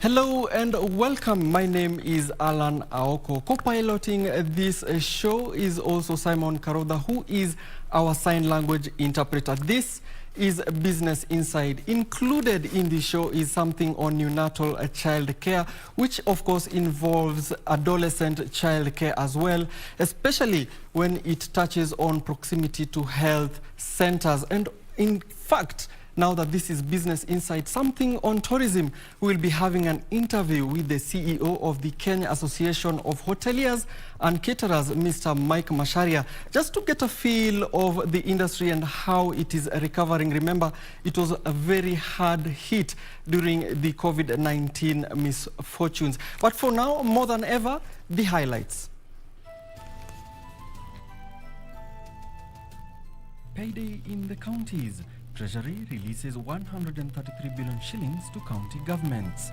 Hello and welcome. My name is Allan Aoko. Co-piloting this show is also Simon Karoda, who is our sign language interpreter. This is Business Inside. Included in the show is something on neonatal child care, which of course involves adolescent child care as well, especially when it touches on proximity to health centers. And in fact, now that this is Business Insight, something on tourism, we will be having an interview with the CEO of the Kenya Association of Hoteliers and Caterers, Mr. Mike Masharia, just to get a feel of the industry and how it is recovering. Remember, it was a very hard hit during the COVID-19 misfortunes. But for now, more than ever, the highlights. Payday in the counties. Treasury releases 133 billion shillings to county governments.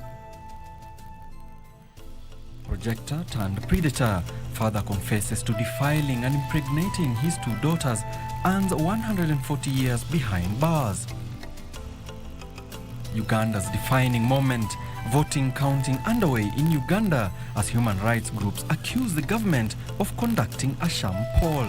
Projector turned predator. Father confesses to defiling and impregnating his two daughters, earns 140 years behind bars. Uganda's defining moment. Voting counting underway in Uganda as human rights groups accuse the government of conducting a sham poll.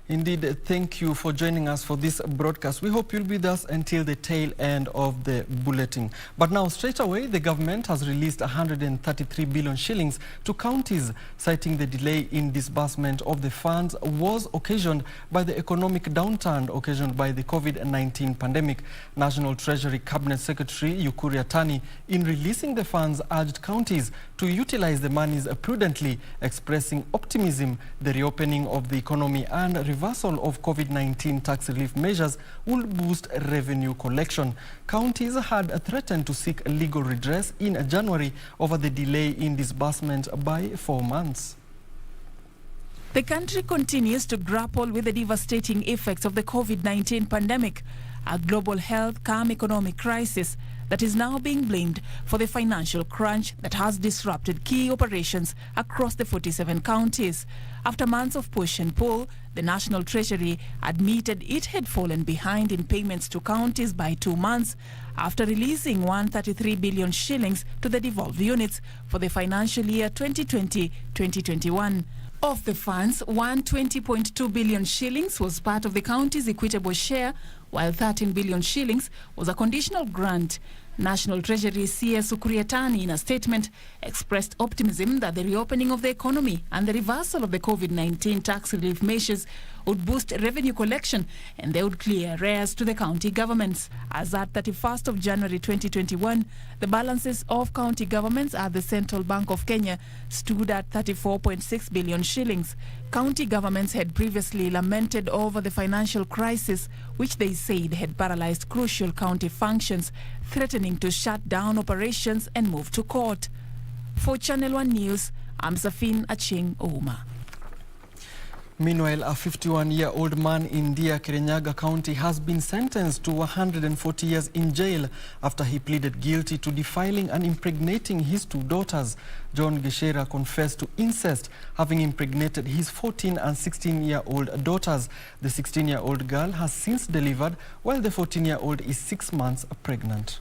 Indeed, thank you for joining us for this broadcast. We hope you'll be with us until the tail end of the bulletin. But now, straight away, the government has released 133 billion shillings to counties, citing the delay in disbursement of the funds was occasioned by the economic downturn occasioned by the COVID-19 pandemic. National Treasury Cabinet Secretary Ukuri Yatani, in releasing the funds, urged counties to utilize the monies prudently, expressing optimism the reopening of the economy and reversal of COVID-19 tax relief measures will boost revenue collection. Counties had threatened to seek legal redress in January over the delay in disbursement by 4 months. The country continues to grapple with the devastating effects of the COVID-19 pandemic, a global health calm economic crisis that is now being blamed for the financial crunch that has disrupted key operations across the 47 counties. After months of push and pull, the National Treasury admitted it had fallen behind in payments to counties by 2 months after releasing 133 billion shillings to the devolved units for the financial year 2020-2021. Of the funds, 120.2 billion shillings was part of the county's equitable share, while 13 billion shillings was a conditional grant. National Treasury CS Ukuri Yatani, in a statement, expressed optimism that the reopening of the economy and the reversal of the COVID-19 tax relief measures would boost revenue collection and they would clear arrears to the county governments. As at 31st of January 2021, the balances of county governments at the Central Bank of Kenya stood at 34.6 billion shillings. County governments had previously lamented over the financial crisis, which they said had paralyzed crucial county functions, threatening to shut down operations and move to court. For Channel 1 News, I'm Safin Aching Ouma. Meanwhile, a 51-year-old man in Dia Kirinyaga County has been sentenced to 140 years in jail after he pleaded guilty to defiling and impregnating his two daughters. John Geshera confessed to incest, having impregnated his 14 and 16-year-old daughters. The 16-year-old girl has since delivered, while the 14-year-old is 6 months pregnant.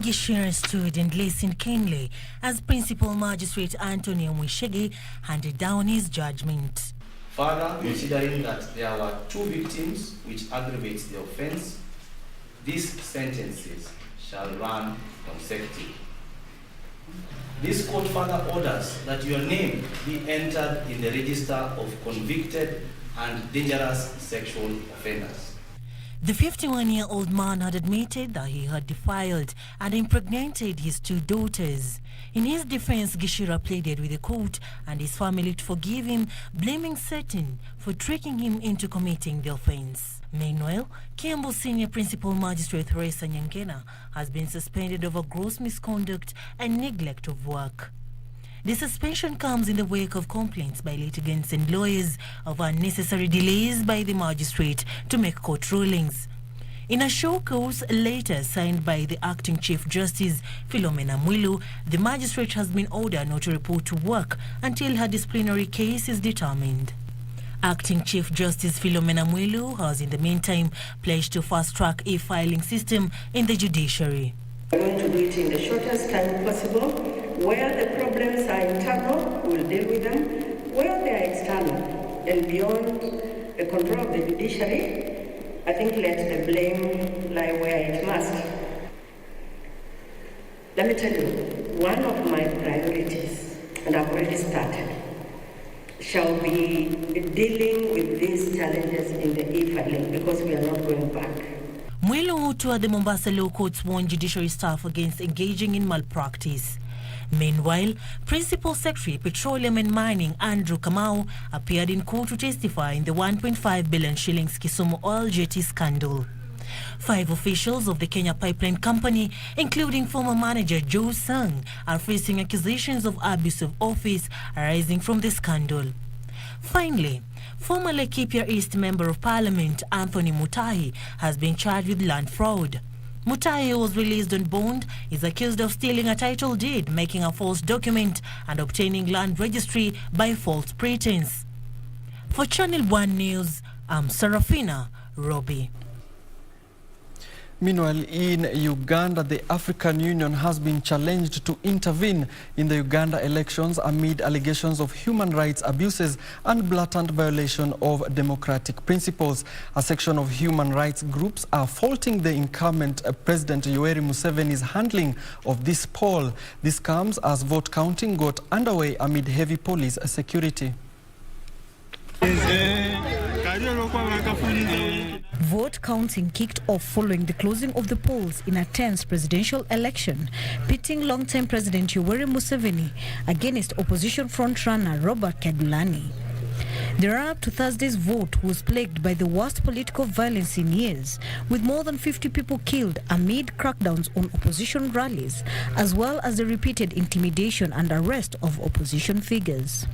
Geshera stood and listened keenly as Principal Magistrate Anthony Mwishegi handed down his judgment. Further, considering that there were 2 victims, which aggravates the offense, these sentences shall run consecutive. This court further orders that your name be entered in the register of convicted and dangerous sexual offenders. The 51-year-old man had admitted that he had defiled and impregnated his two daughters. In his defense, Geshera pleaded with the court and his family to forgive him, blaming Satan for tricking him into committing the offense. Meanwhile, Kiambu Senior Principal Magistrate Theresa Nyangena has been suspended over gross misconduct and neglect of work. The suspension comes in the wake of complaints by litigants and lawyers of unnecessary delays by the magistrate to make court rulings. In a show cause later signed by the acting Chief Justice Philomena Mwilu, the magistrate has been ordered not to report to work until her disciplinary case is determined. Acting Chief Justice Philomena Mwilu has in the meantime pledged to fast-track e-filing system in the judiciary. We're going to do it in the shortest time possible. Where the problems are internal, we'll deal with them. Where they are external and beyond the control of the judiciary, I think let the blame lie where it must. Let me tell you, one of my priorities, and I've already started, shall be dealing with these challenges in the e-filing because we are not going back. Mwilu, who toured the Mombasa Law Courts, warned judiciary staff against engaging in malpractice. Meanwhile, Principal Secretary Petroleum and Mining Andrew Kamau appeared in court to testify in the 1.5 billion shillings Kisumu oil jetty scandal. 5 officials of the Kenya Pipeline Company, including former manager Joe Sang, are facing accusations of abuse of office arising from the scandal. Finally, former Laikipia East Member of Parliament Anthony Mutahi has been charged with land fraud. Mutahi, who was released on bond, is accused of stealing a title deed, making a false document, and obtaining land registry by false pretense. For Channel 1 News, I'm Serafina Robbie. Meanwhile, in Uganda, the African Union has been challenged to intervene in the Uganda elections amid allegations of human rights abuses and blatant violation of democratic principles. A section of human rights groups are faulting the incumbent President Yoweri Museveni's handling of this poll. This comes as vote counting got underway amid heavy police security. Vote counting kicked off following the closing of the polls in a tense presidential election, pitting long-time President Yoweri Museveni against opposition frontrunner Robert Kyagulanyi. The run-up to Thursday's vote was plagued by the worst political violence in years, with more than 50 people killed amid crackdowns on opposition rallies, as well as the repeated intimidation and arrest of opposition figures.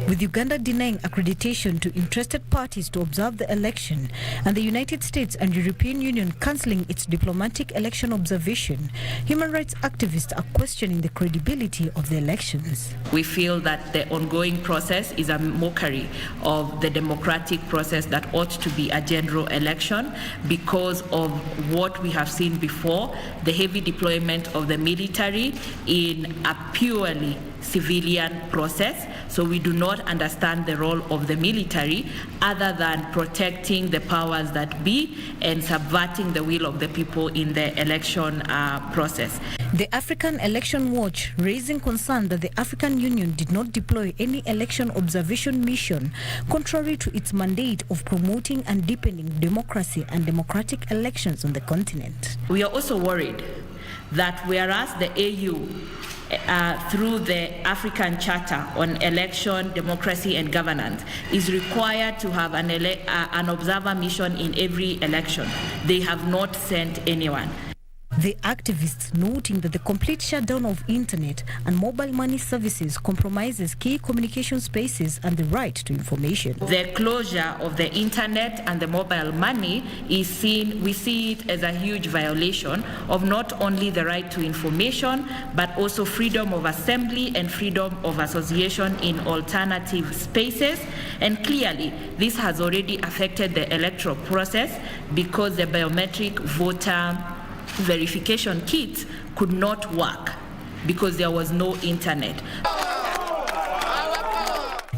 With Uganda denying accreditation to interested parties to observe the election, and the United States and European Union cancelling its diplomatic election observation, human rights activists are questioning the credibility of the elections. We feel that the ongoing process is a mockery of the democratic process that ought to be a general election because of what we have seen before, the heavy deployment of the military in a purely civilian process. So we do not understand the role of the military other than protecting the powers that be and subverting the will of the people in the election process. The African Election Watch raising concern that the African Union did not deploy any election observation mission, contrary to its mandate of promoting and deepening democracy and democratic elections on the continent. We are also worried that whereas the AU through the African Charter on Election, Democracy and Governance is required to have an observer mission in every election, they have not sent anyone. The activists noting that the complete shutdown of internet and mobile money services compromises key communication spaces and the right to information. The closure of the internet and the mobile money we see it as a huge violation of not only the right to information, but also freedom of assembly and freedom of association in alternative spaces. And clearly, this has already affected the electoral process because the biometric voter verification kits could not work because there was no internet.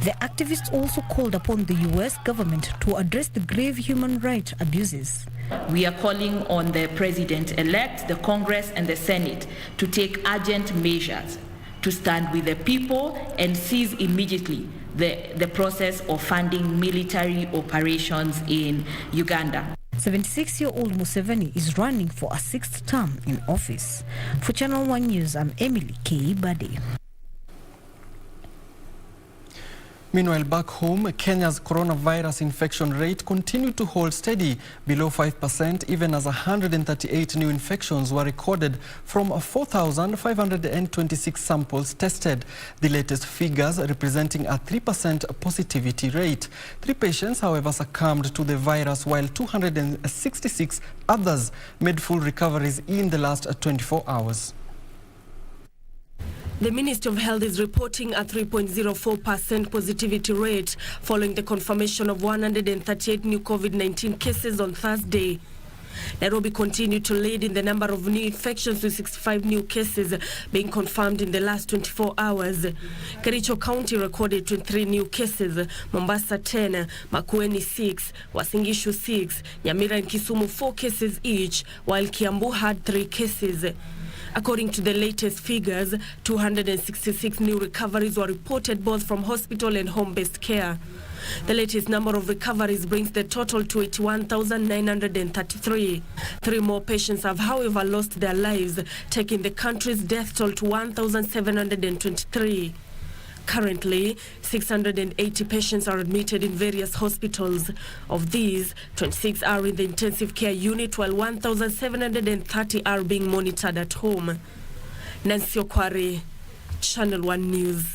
The activists also called upon the U.S. government to address the grave human rights abuses. We are calling on the President-elect, the Congress and the Senate to take urgent measures to stand with the people and cease immediately the process of funding military operations in Uganda. 76-year-old Museveni is running for a 6th term in office. For Channel 1 News, I'm Emily K. Bade. Meanwhile, back home, Kenya's coronavirus infection rate continued to hold steady below 5%, even as 138 new infections were recorded from 4,526 samples tested. The latest figures representing a 3% positivity rate. 3 patients, however, succumbed to the virus, while 266 others made full recoveries in the last 24 hours. The Ministry of Health is reporting a 3.04% positivity rate following the confirmation of 138 new COVID-19 cases on Thursday. Nairobi continued to lead in the number of new infections, with 65 new cases being confirmed in the last 24 hours. Kericho County recorded 23 new cases, Mombasa 10, Makueni 6, Uasin Gishu 6, Nyamira and Kisumu 4 cases each, while Kiambu had 3 cases. According to the latest figures, 266 new recoveries were reported both from hospital and home-based care. The latest number of recoveries brings the total to 81,933. 3 more patients have, however, lost their lives, taking the country's death toll to 1,723. Currently, 680 patients are admitted in various hospitals. Of these, 26 are in the intensive care unit, while 1,730 are being monitored at home. Nancy Okware, Channel 1 News.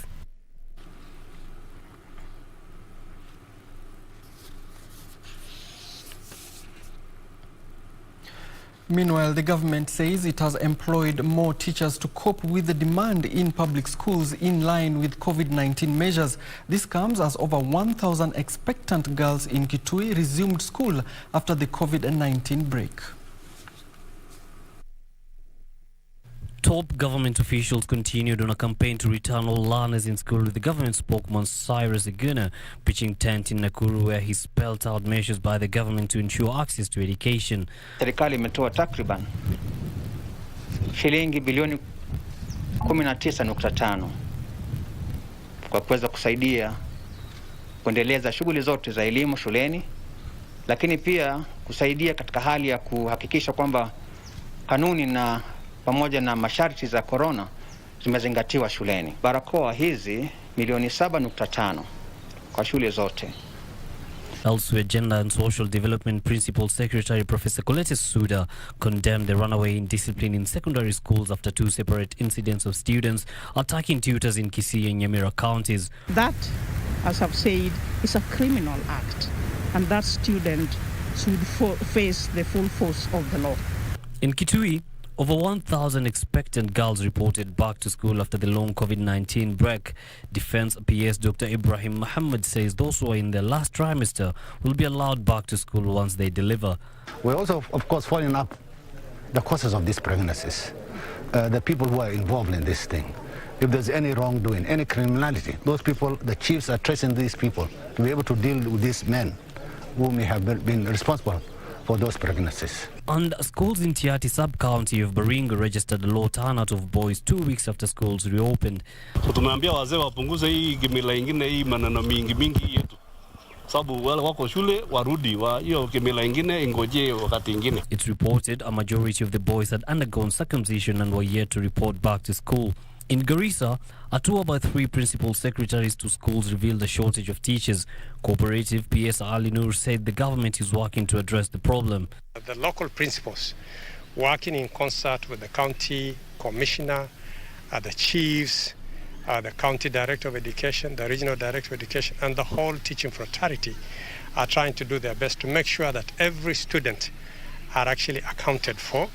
Meanwhile, the government says it has employed more teachers to cope with the demand in public schools in line with COVID-19 measures. This comes as over 1,000 expectant girls in Kitui resumed school after the COVID-19 break. Top government officials continued on a campaign to return all learners in school, with the government spokesman Cyrus Iguna pitching tent in Nakuru, where he spelled out measures by the government to ensure access to education. Serikali imetoa takriban shilingi bilioni 19.5 kwa kuweza kusaidia kuendeleza shughuli zote za elimu shuleni, lakini pia kusaidia katika hali ya kuhakikisha kwamba kanuni na pamoja na masharti za corona zimezingatiwa shuleni. Barakoa hizi milioni 7.5 kwa shule zote. Elsewhere, Gender and Social Development Principal Secretary Professor Colette Suda condemned the runaway indiscipline in secondary schools after 2 separate incidents of students attacking tutors in Kisii and Nyamira counties. That, as I've said, is a criminal act, and that student should face the full force of the law. In Kitui, over 1,000 expectant girls reported back to school after the long COVID-19 break. Defense PS Dr. Ibrahim Muhammad says those who are in their last trimester will be allowed back to school once they deliver. We're also, of course, following up the causes of these pregnancies, the people who are involved in this thing. If there's any wrongdoing, any criminality, those people, the chiefs are tracing these people to be able to deal with these men who may have been responsible for those pregnancies. And schools in Tiati sub-county of Baringo registered a low turnout of boys 2 weeks after schools reopened. So tumeambia wazee wapunguze hii kimila ingine, hii maneno mingi yetu. Sababu wale wako shule warudi wa hiyo kimila ingine ingojee wakati ingine. It's reported a majority of the boys had undergone circumcision and were yet to report back to school. In Garissa, a tour by 3 principal secretaries to schools revealed a shortage of teachers. Cooperative PS Ali Nur said the government is working to address the problem. The local principals, working in concert with the county commissioner, the chiefs, the county director of education, the regional director of education, and the whole teaching fraternity are trying to do their best to make sure that every student are actually accounted for,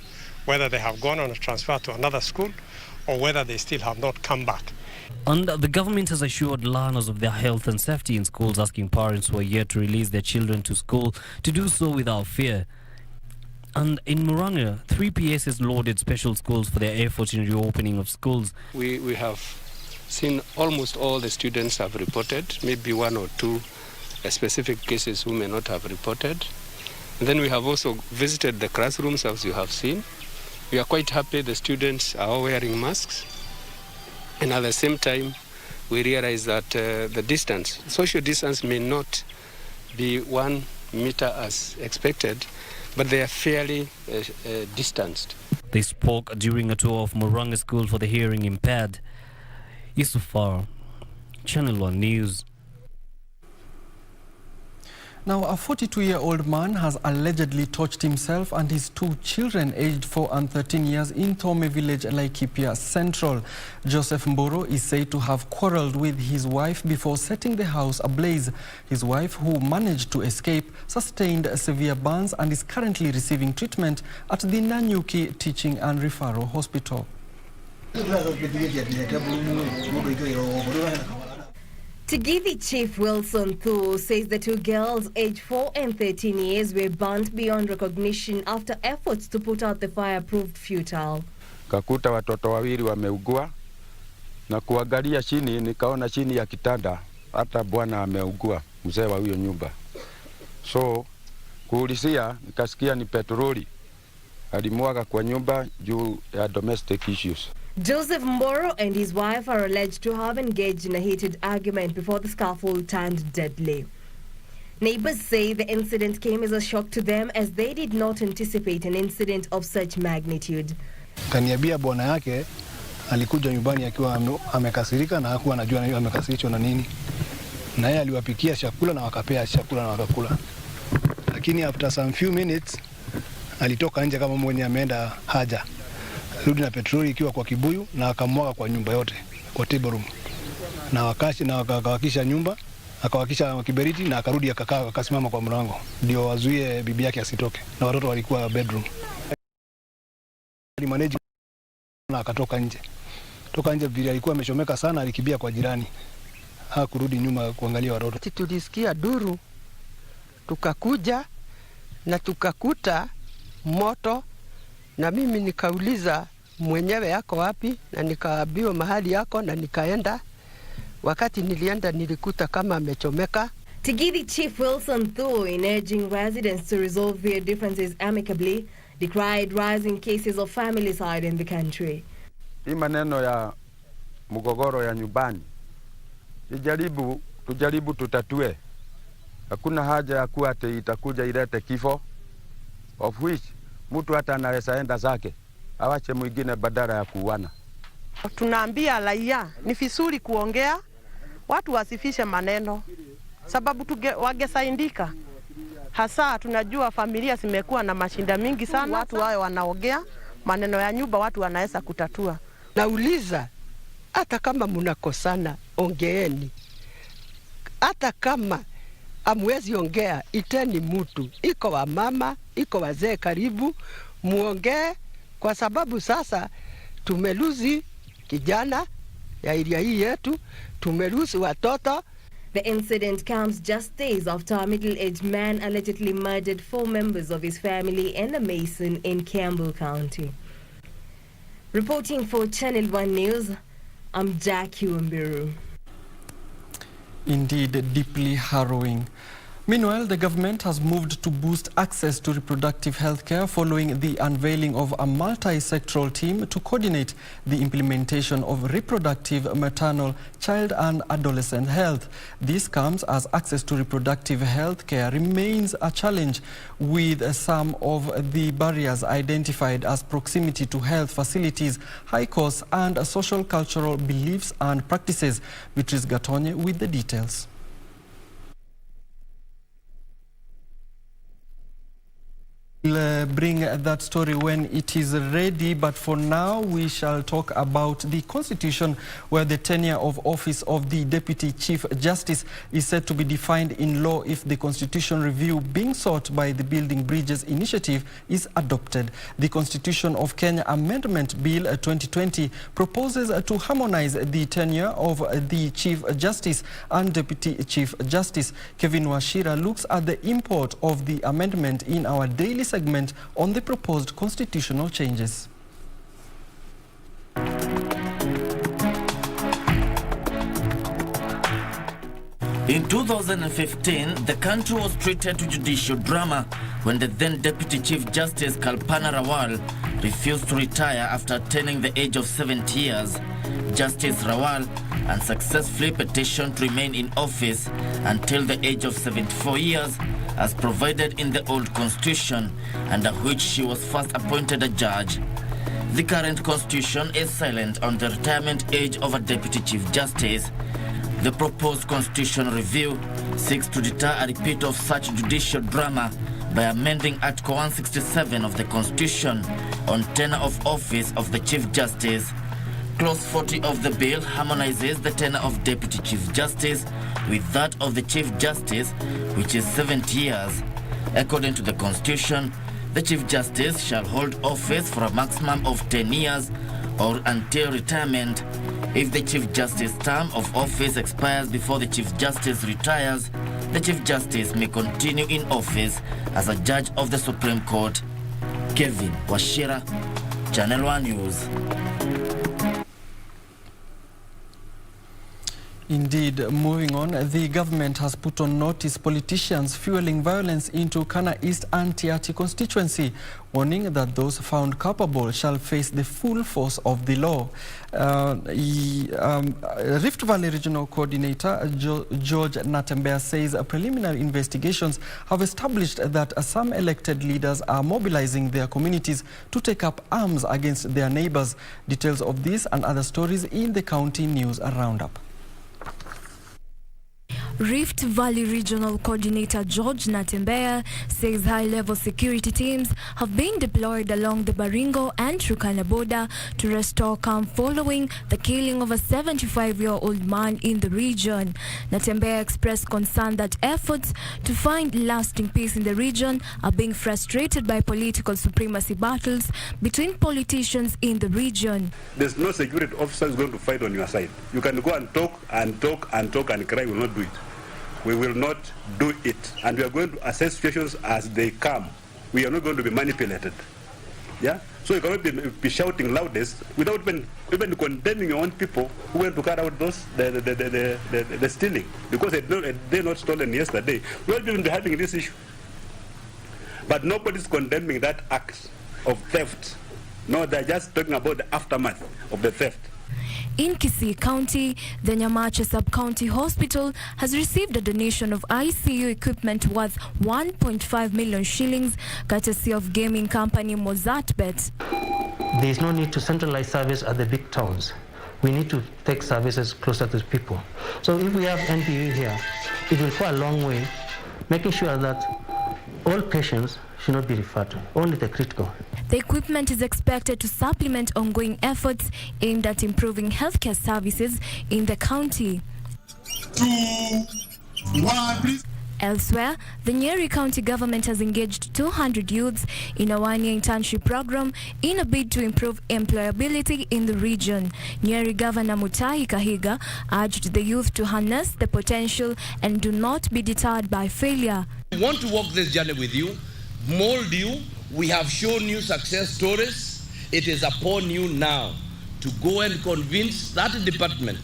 whether they have gone on a transfer to another school or whether they still have not come back. And the government has assured learners of their health and safety in schools, asking parents who are yet to release their children to school to do so without fear. And in Muranga, 3 PSs lauded special schools for their effort in reopening of schools. We have seen almost all the students have reported, maybe 1 or 2 specific cases who may not have reported. And then we have also visited the classrooms, as you have seen. We are quite happy the students are all wearing masks. And at the same time, we realize that the distance, social distance may not be 1 meter as expected, but they are fairly distanced. They spoke during a tour of Muranga School for the hearing impaired. Yusufar, Channel 1 News. Now, a 42-year-old man has allegedly torched himself and his 2 children aged 4 and 13 years in Thome village, Laikipia Central. Joseph Mboro is said to have quarreled with his wife before setting the house ablaze. His wife, who managed to escape, sustained severe burns and is currently receiving treatment at the Nanyuki Teaching and Referral Hospital. Tigidi Chief Wilson Thu says the two girls aged 4 and 13 years were burnt beyond recognition after efforts to put out the fire proved futile. Kakuta watoto wawili wameugua na kuangalia chini nikaona chini ya kitanda hata bwana ameugua, mzee wa huyo nyumba. So kuulizia nikasikia ni petroli alimwaga kwa nyumba juu ya domestic issues. Joseph Mboro and his wife are alleged to have engaged in a heated argument before the scuffle turned deadly. Neighbors say the incident came as a shock to them as they did not anticipate an incident of such magnitude. Kaniambia bwana yake alikuja nyumbani akiwa amekasirika na hakuwa anajua amekasirishwa na nini. Na yeye aliwapikia chakula na wakapea chakula na wakakula. Lakini after some few minutes alitoka nje kama mwenye ameenda haja. Rudi na petroli ikiwa kwa kibuyu na akamwaga kwa nyumba yote, kwa table room. Na akawakisha nyumba, akawakisha kiberiti na akarudi akakaa akasimama kwa mlango. Ndio wazuie bibi yake asitoke. Na watoto walikuwa bedroom. Alimanage na akatoka nje. Toka nje vile alikuwa amechomeka sana, alikimbia kwa jirani. Hakurudi nyuma kuangalia watoto. Tulisikia duru, tukakuja na tukakuta moto, na mimi nikauliza mwenyewe yako wapi, na nikaambiwa mahali yako, na nikaenda. Wakati nilienda nilikuta kama amechomeka. Tigidi Chief Wilson Thu, in urging residents to resolve their differences amicably, decried rising cases of familicide in the country. Hii maneno ya mgogoro ya nyumbani, tujaribu tutatue. Hakuna haja ya kuwa itakuja ilete kifo, of which mtu hata anaweza enda zake awache mwingine badala ya kuuana. Tunaambia raia ni vizuri kuongea, watu wasifishe maneno, sababu wangesaidika. Hasa tunajua familia zimekuwa na mashinda mingi sana, watu wao wanaongea maneno ya nyumba, watu wanaweza kutatua. Nauliza, hata kama mnakosana ongeeni. Hata kama amwezi ongea, iteni mtu, iko wa mama, iko wazee karibu, muongee, kwa sababu sasa tumeluzi kijana ya area hii yetu, tumeluzi watoto. The incident comes just days after a middle-aged man allegedly murdered 4 members of his family and a mason in Campbell County. Reporting for Channel 1 News, I'm Jackie Wambiru. Indeed, deeply harrowing. Meanwhile, the government has moved to boost access to reproductive health care following the unveiling of a multi-sectoral team to coordinate the implementation of reproductive, maternal, child and adolescent health. This comes as access to reproductive health care remains a challenge, with some of the barriers identified as proximity to health facilities, high costs and social cultural beliefs and practices. Beatrice Gatonye with the details. We'll bring that story when it is ready, but for now we shall talk about the Constitution, where the tenure of office of the Deputy Chief Justice is said to be defined in law if the Constitution review being sought by the Building Bridges initiative is adopted. The Constitution of Kenya Amendment Bill 2020 proposes to harmonize the tenure of the Chief Justice and Deputy Chief Justice. Kevin Washira looks at the import of the amendment in our daily segment on the proposed constitutional changes. In 2015, the country was treated to judicial drama when the then Deputy Chief Justice Kalpana Rawal refused to retire after attaining the age of 70 years. Justice Rawal unsuccessfully petitioned to remain in office until the age of 74 years, as provided in the old constitution, under which she was first appointed a judge. The current constitution is silent on the retirement age of a Deputy Chief Justice. The proposed constitutional review seeks to deter a repeat of such judicial drama by amending Article 167 of the Constitution on tenure of office of the Chief Justice. Clause 40 of the bill harmonizes the tenure of Deputy Chief Justice with that of the Chief Justice, which is 70 years. According to the Constitution, the Chief Justice shall hold office for a maximum of 10 years, or until retirement. If the Chief Justice term of office expires before the Chief Justice retires, the Chief Justice may continue in office as a judge of the Supreme Court. Kevin Washira, Channel 1 News. Indeed, moving on, the government has put on notice politicians fueling violence into Kana East Antiati constituency, warning that those found culpable shall face the full force of the law. Rift Valley Regional Coordinator George Natembea says preliminary investigations have established that some elected leaders are mobilizing their communities to take up arms against their neighbors. Details of this and other stories in the County News Roundup. Rift Valley Regional Coordinator George Natembea says high-level security teams have been deployed along the Baringo and Turkana border to restore calm following the killing of a 75-year-old man in the region. Natembea expressed concern that efforts to find lasting peace in the region are being frustrated by political supremacy battles between politicians in the region. There's no security officer who's going to fight on your side. You can go and talk and talk and talk and cry, will not do it. We will not do it, and we are going to assess situations as they come. We are not going to be manipulated. Yeah? So you cannot be shouting loudest without even condemning your own people who went to carry out the stealing, because they're not stolen yesterday. We won't even be having this issue. But nobody's condemning that act of theft. No, they're just talking about the aftermath of the theft. In Kisii County, the Nyamache Sub-County Hospital has received a donation of ICU equipment worth 1.5 million shillings, courtesy of gaming company Mozartbet. There is no need to centralize service at the big towns. We need to take services closer to people. So if we have NPU here, it will go a long way, making sure that all patients should not be referred to, only the critical. The equipment is expected to supplement ongoing efforts aimed at improving healthcare services in the county. 2, 1, please. Elsewhere, the Nyeri County government has engaged 200 youths in a one-year internship program in a bid to improve employability in the region. Nyeri Governor Mutahi Kahiga urged the youth to harness the potential and do not be deterred by failure. We want to walk this journey with you, mold you. We have shown you success stories. It is upon you now to go and convince that department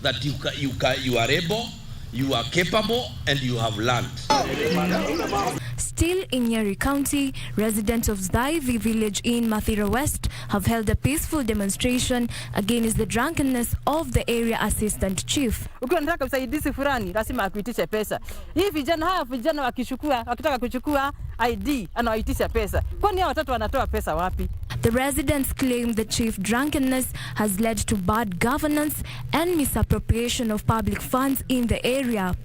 that you are able, you are capable, and you have learned. Still in Nyeri County, residents of Zdaivi village in Mathira West have held a peaceful demonstration against the drunkenness of the area assistant chief. Ukiwa nataka usaidizi fulani lazima akuitishe pesa. Hii vijana wakitaka kuchukua ID anawaitisha pesa. Kwani hao watoto wanatoa pesa wapi? The residents claim the chief drunkenness has led to bad governance and misappropriation of public funds in the area.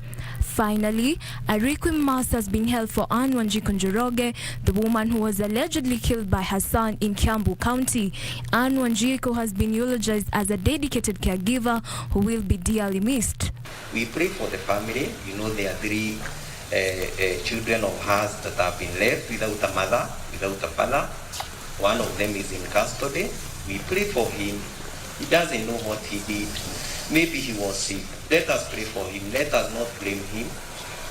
Finally, a requiem mass has been held for Anne Wanjiku Njoroge, the woman who was allegedly killed by her son in Kiambu County. Anne Wanjiku has been eulogized as a dedicated caregiver who will be dearly missed. We pray for the family. You know, there are 3 children of hers that have been left without a mother, without a father. One of them is in custody. We pray for him. He doesn't know what he did. Maybe he was sick. Let us pray for him. Let us not blame him.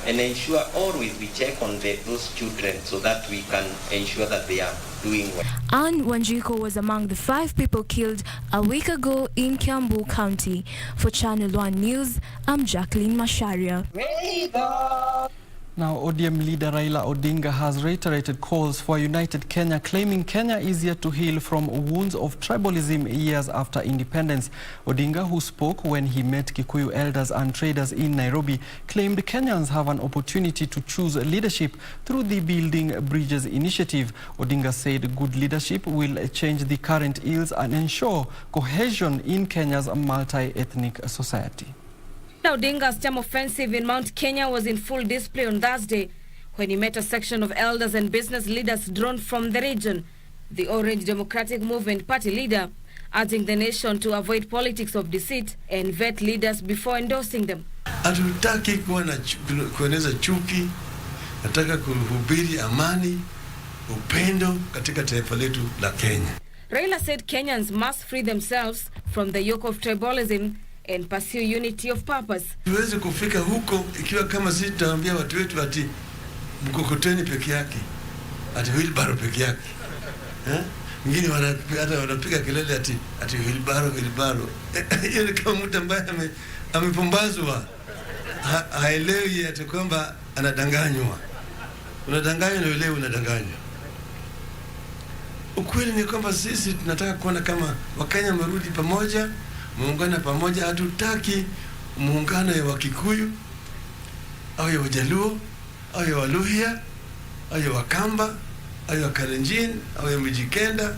And ensure always we check on those children so that we can ensure that they are doing well. Anne Wanjiku was among the 5 people killed a week ago in Kiambu County. For Channel 1 News, I'm Jacqueline Masharia. Now, ODM leader Raila Odinga has reiterated calls for a united Kenya, claiming Kenya is yet to heal from wounds of tribalism years after independence. Odinga, who spoke when he met Kikuyu elders and traders in Nairobi, claimed Kenyans have an opportunity to choose leadership through the Building Bridges initiative. Odinga said good leadership will change the current ills and ensure cohesion in Kenya's multi-ethnic society. Odinga's term offensive in Mount Kenya was in full display on Thursday when he met a section of elders and business leaders drawn from the region. The Orange Democratic Movement party leader urging the nation to avoid politics of deceit and vet leaders before endorsing them. Hatutaki kueneza chuki, nataka kuhubiri amani, upendo katika taifa letu la Kenya. Raila said Kenyans must free themselves from the yoke of tribalism and pursue unity of purpose. Tuweze kufika huko ikiwa kama sisi tutaambia watu wetu ati mkokoteni peke yake, ati wheelbarrow peke yake. Wengine wanapiga kelele ati wheelbarrow. Hiyo ni kama mtu ambaye amepumbazwa. Haelewi ati kwamba anadanganywa. Unadanganywa na wewe unadanganywa. Ukweli ni kwamba sisi tunataka kuona kama Wakenya marudi pamoja, muungana pamoja. Hatutaki muungano ya Wakikuyu au ya Wajaluo au ya Waluhya au ya Wakamba au ya Kalenjin au ya Mijikenda.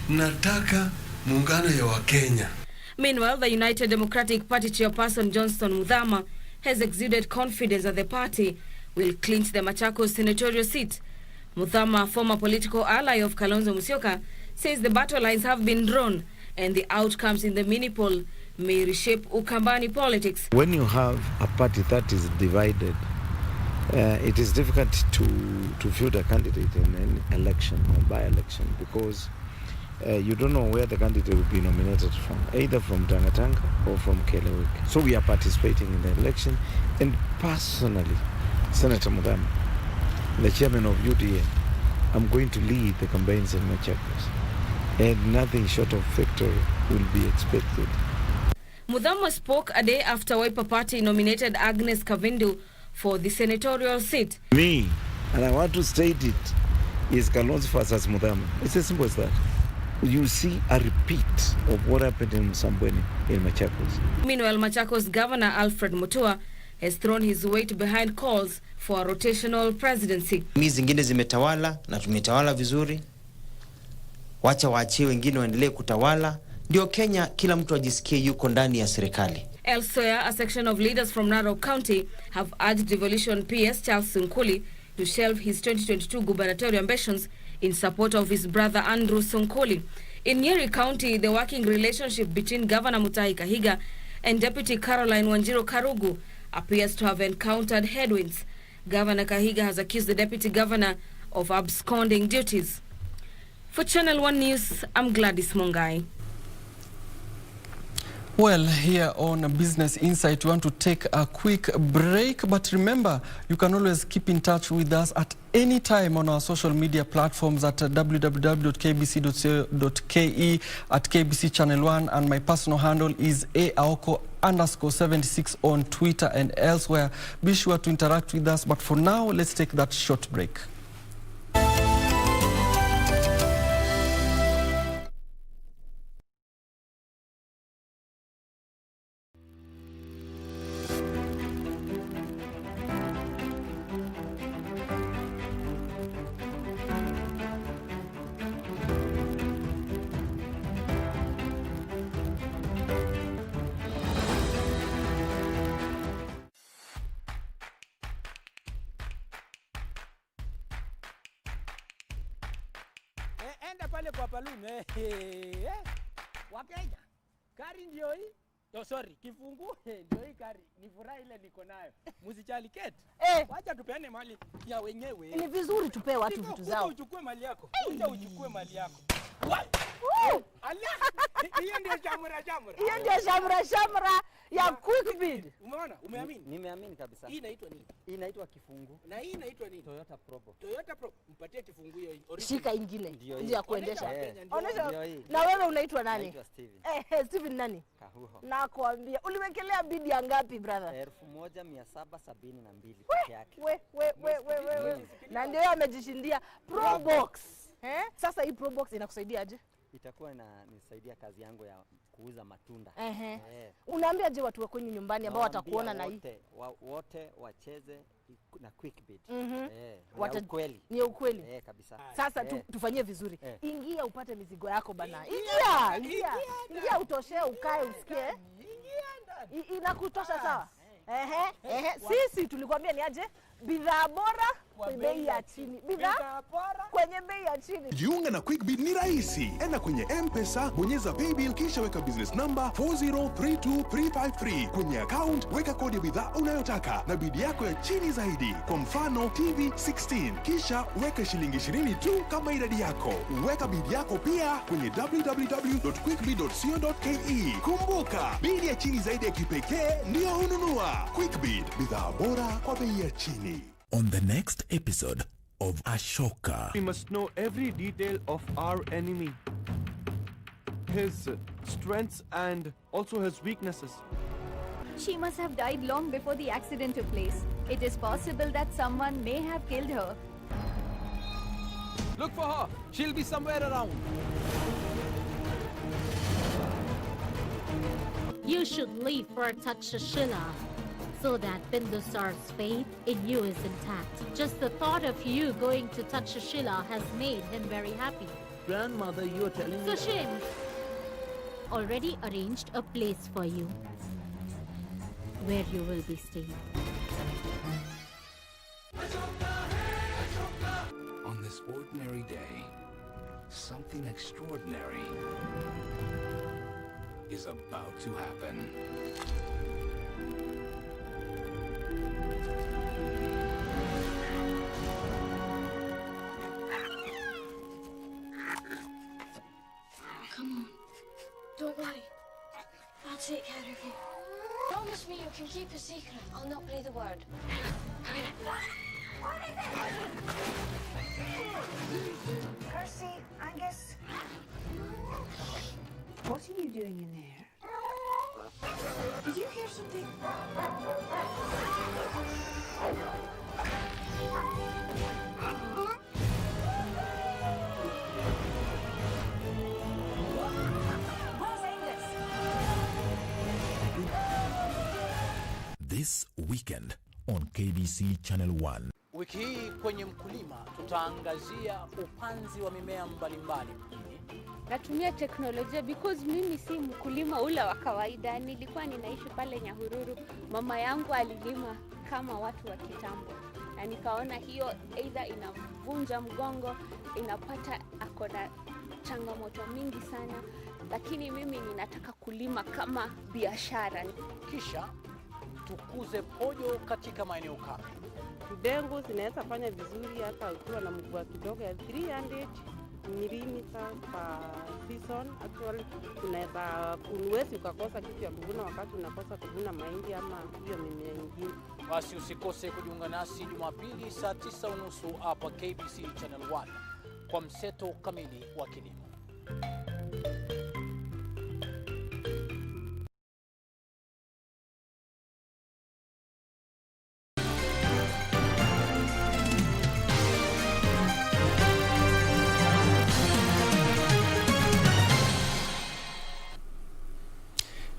Nataka muungano ya Wakenya. Meanwhile, the United Democratic Party chairperson Johnston Muthama has exuded confidence that the party will clinch the Machakos senatorial seat. Muthama, a former political ally of Kalonzo Musyoka, says the battle lines have been drawn and the outcomes in the mini-poll may reshape Ukambani politics. When you have a party that is divided, it is difficult to field a candidate in an election or by-election because you don't know where the candidate will be nominated from, either from Tangatanga or from Keleweke. So we are participating in the election, and personally, Senator Muthama, the chairman of UDA, I'm going to lead the campaigns in Machakos, and nothing short of victory will be expected. Muthama spoke a day after Wiper Party nominated Agnes Kavindu for the senatorial seat. Me, and I want to state it, is Kalonzo versus Muthama. It's as simple as that. You see a repeat of what happened in Msambweni in Machakos. Meanwhile, Machakos Governor Alfred Mutua has thrown his weight behind calls for a rotational presidency. Mimi zingine zimetawala na tumetawala vizuri. Wacha waachie wengine waendelee kutawala. Ndio Kenya kila mtu ajisikie yuko ndani ya serikali. Elsewhere, a section of leaders from Narok County have urged devolution PS Charles Sonkuli to shelve his 2022 gubernatorial ambitions in support of his brother Andrew Sonkuli. In Nyeri County, the working relationship between Governor Mutahi Kahiga and Deputy Caroline Wanjiru Karugu appears to have encountered headwinds. Governor Kahiga has accused the Deputy Governor of absconding duties. For Channel 1 News, I'm Gladys Mongai. Well, here on Business Insight, we want to take a quick break. But remember, you can always keep in touch with us at any time on our social media platforms at www.kbc.co.ke, at KBC Channel 1, and my personal handle is Aoko_76 on Twitter and elsewhere. Be sure to interact with us. But for now, let's take that short break. Enda pale kwa Palume. Wakenya. Kari ndio hii. Oh, sorry, kifungu ndio hii kari. Ni furaha ile niko nayo. Msichali kete. Wacha tupeane mali ya wenyewe. Ni vizuri tupe watu vitu zao. Uchukue mali yako. Kuja uchukue mali yako. Hiyo ndio shamra. Hiyo ndio shamra ya quick bid. Umeona? Umeamini? Nimeamini kabisa. Hii inaitwa nini? Hii inaitwa kifungu. Na hii inaitwa nini? Toyota Probo. Toyota Pro. Mpatie kifungu hiyo. Shika ingine. Ndio ya kuendesha. Onesha. Na wewe unaitwa nani? Naitwa Steven. Steven nani? Kahuho. Nakwambia. Uliwekelea bid ya ngapi brother? 1772 peke yake. We. Na ndio amejishindia Pro Box. Sasa hii Pro Box inakusaidia aje? Itakuwa inanisaidia kazi yangu ya kuuza matunda. Unaambia je watu wa kwenye nyumbani ambao watakuona na hii? Wote wacheze na quick bid. Ukweli. Ni ukweli. Kabisa. Sasa tufanyie vizuri. Ingia upate mizigo yako bana. Ingia utoshee ukae usikie. Inakutosha sawa? Sisi tulikwambia ni aje? Bidhaa bora Kwenye bei ya chini. Bidhaa kwenye bei ya chini. Jiunga na QuickBid ni rahisi. Enda kwenye M-Pesa, bonyeza paybill kisha weka business number 4032353. Kwenye account weka kodi ya bidhaa unayotaka na bidi yako ya chini zaidi. Kwa mfano TV 16. Kisha weka shilingi 20 tu kama idadi yako. Weka bidi yako pia kwenye www.quickbid.co.ke. Kumbuka, bidi ya chini zaidi ya kipekee ndio hununua. QuickBid, bidhaa bora kwa bei ya chini. On the next episode of Ashoka, we must know every detail of our enemy, his strengths and also his weaknesses. She must have died long before the accident took place. It is possible that someone may have killed her. Look for her. She'll be somewhere around. You should leave for Takshashila, so that Bindusar's faith in you is intact. Just the thought of you going to Takshashila has made him very happy. Grandmother, you are telling me... Sushim already arranged a place for you, where you will be staying. on this ordinary day, something extraordinary is about to happen. Come on. Don't worry. I'll take care of you. Promise me you can keep a secret. I'll not breathe a word. Percy, Angus. What are you doing in there? Did you hear something? This weekend on KBC Channel 1. Wiki hii kwenye Mkulima tutaangazia upanzi wa mimea mbalimbali. Natumia teknolojia because mimi si mkulima ule wa kawaida. Nilikuwa ninaishi pale Nyahururu. Mama yangu alilima kama watu wa kitambo. Na nikaona hiyo either inavunja mgongo, inapata akona changamoto mingi sana. Lakini mimi ninataka kulima kama biashara. Kisha tukuze pojo katika maeneo kame. Dengu zinaweza fanya vizuri hata ukiwa na mvua kidogo ya 300 millimeter per season. Actually unaweza ukakosa kitu ya kuvuna wakati unakosa kuvuna mahindi ama hiyo mimea mingine. Basi usikose kujiunga nasi Jumapili saa 9:30 hapa KBC Channel 1 kwa mseto kamili wa kilimo.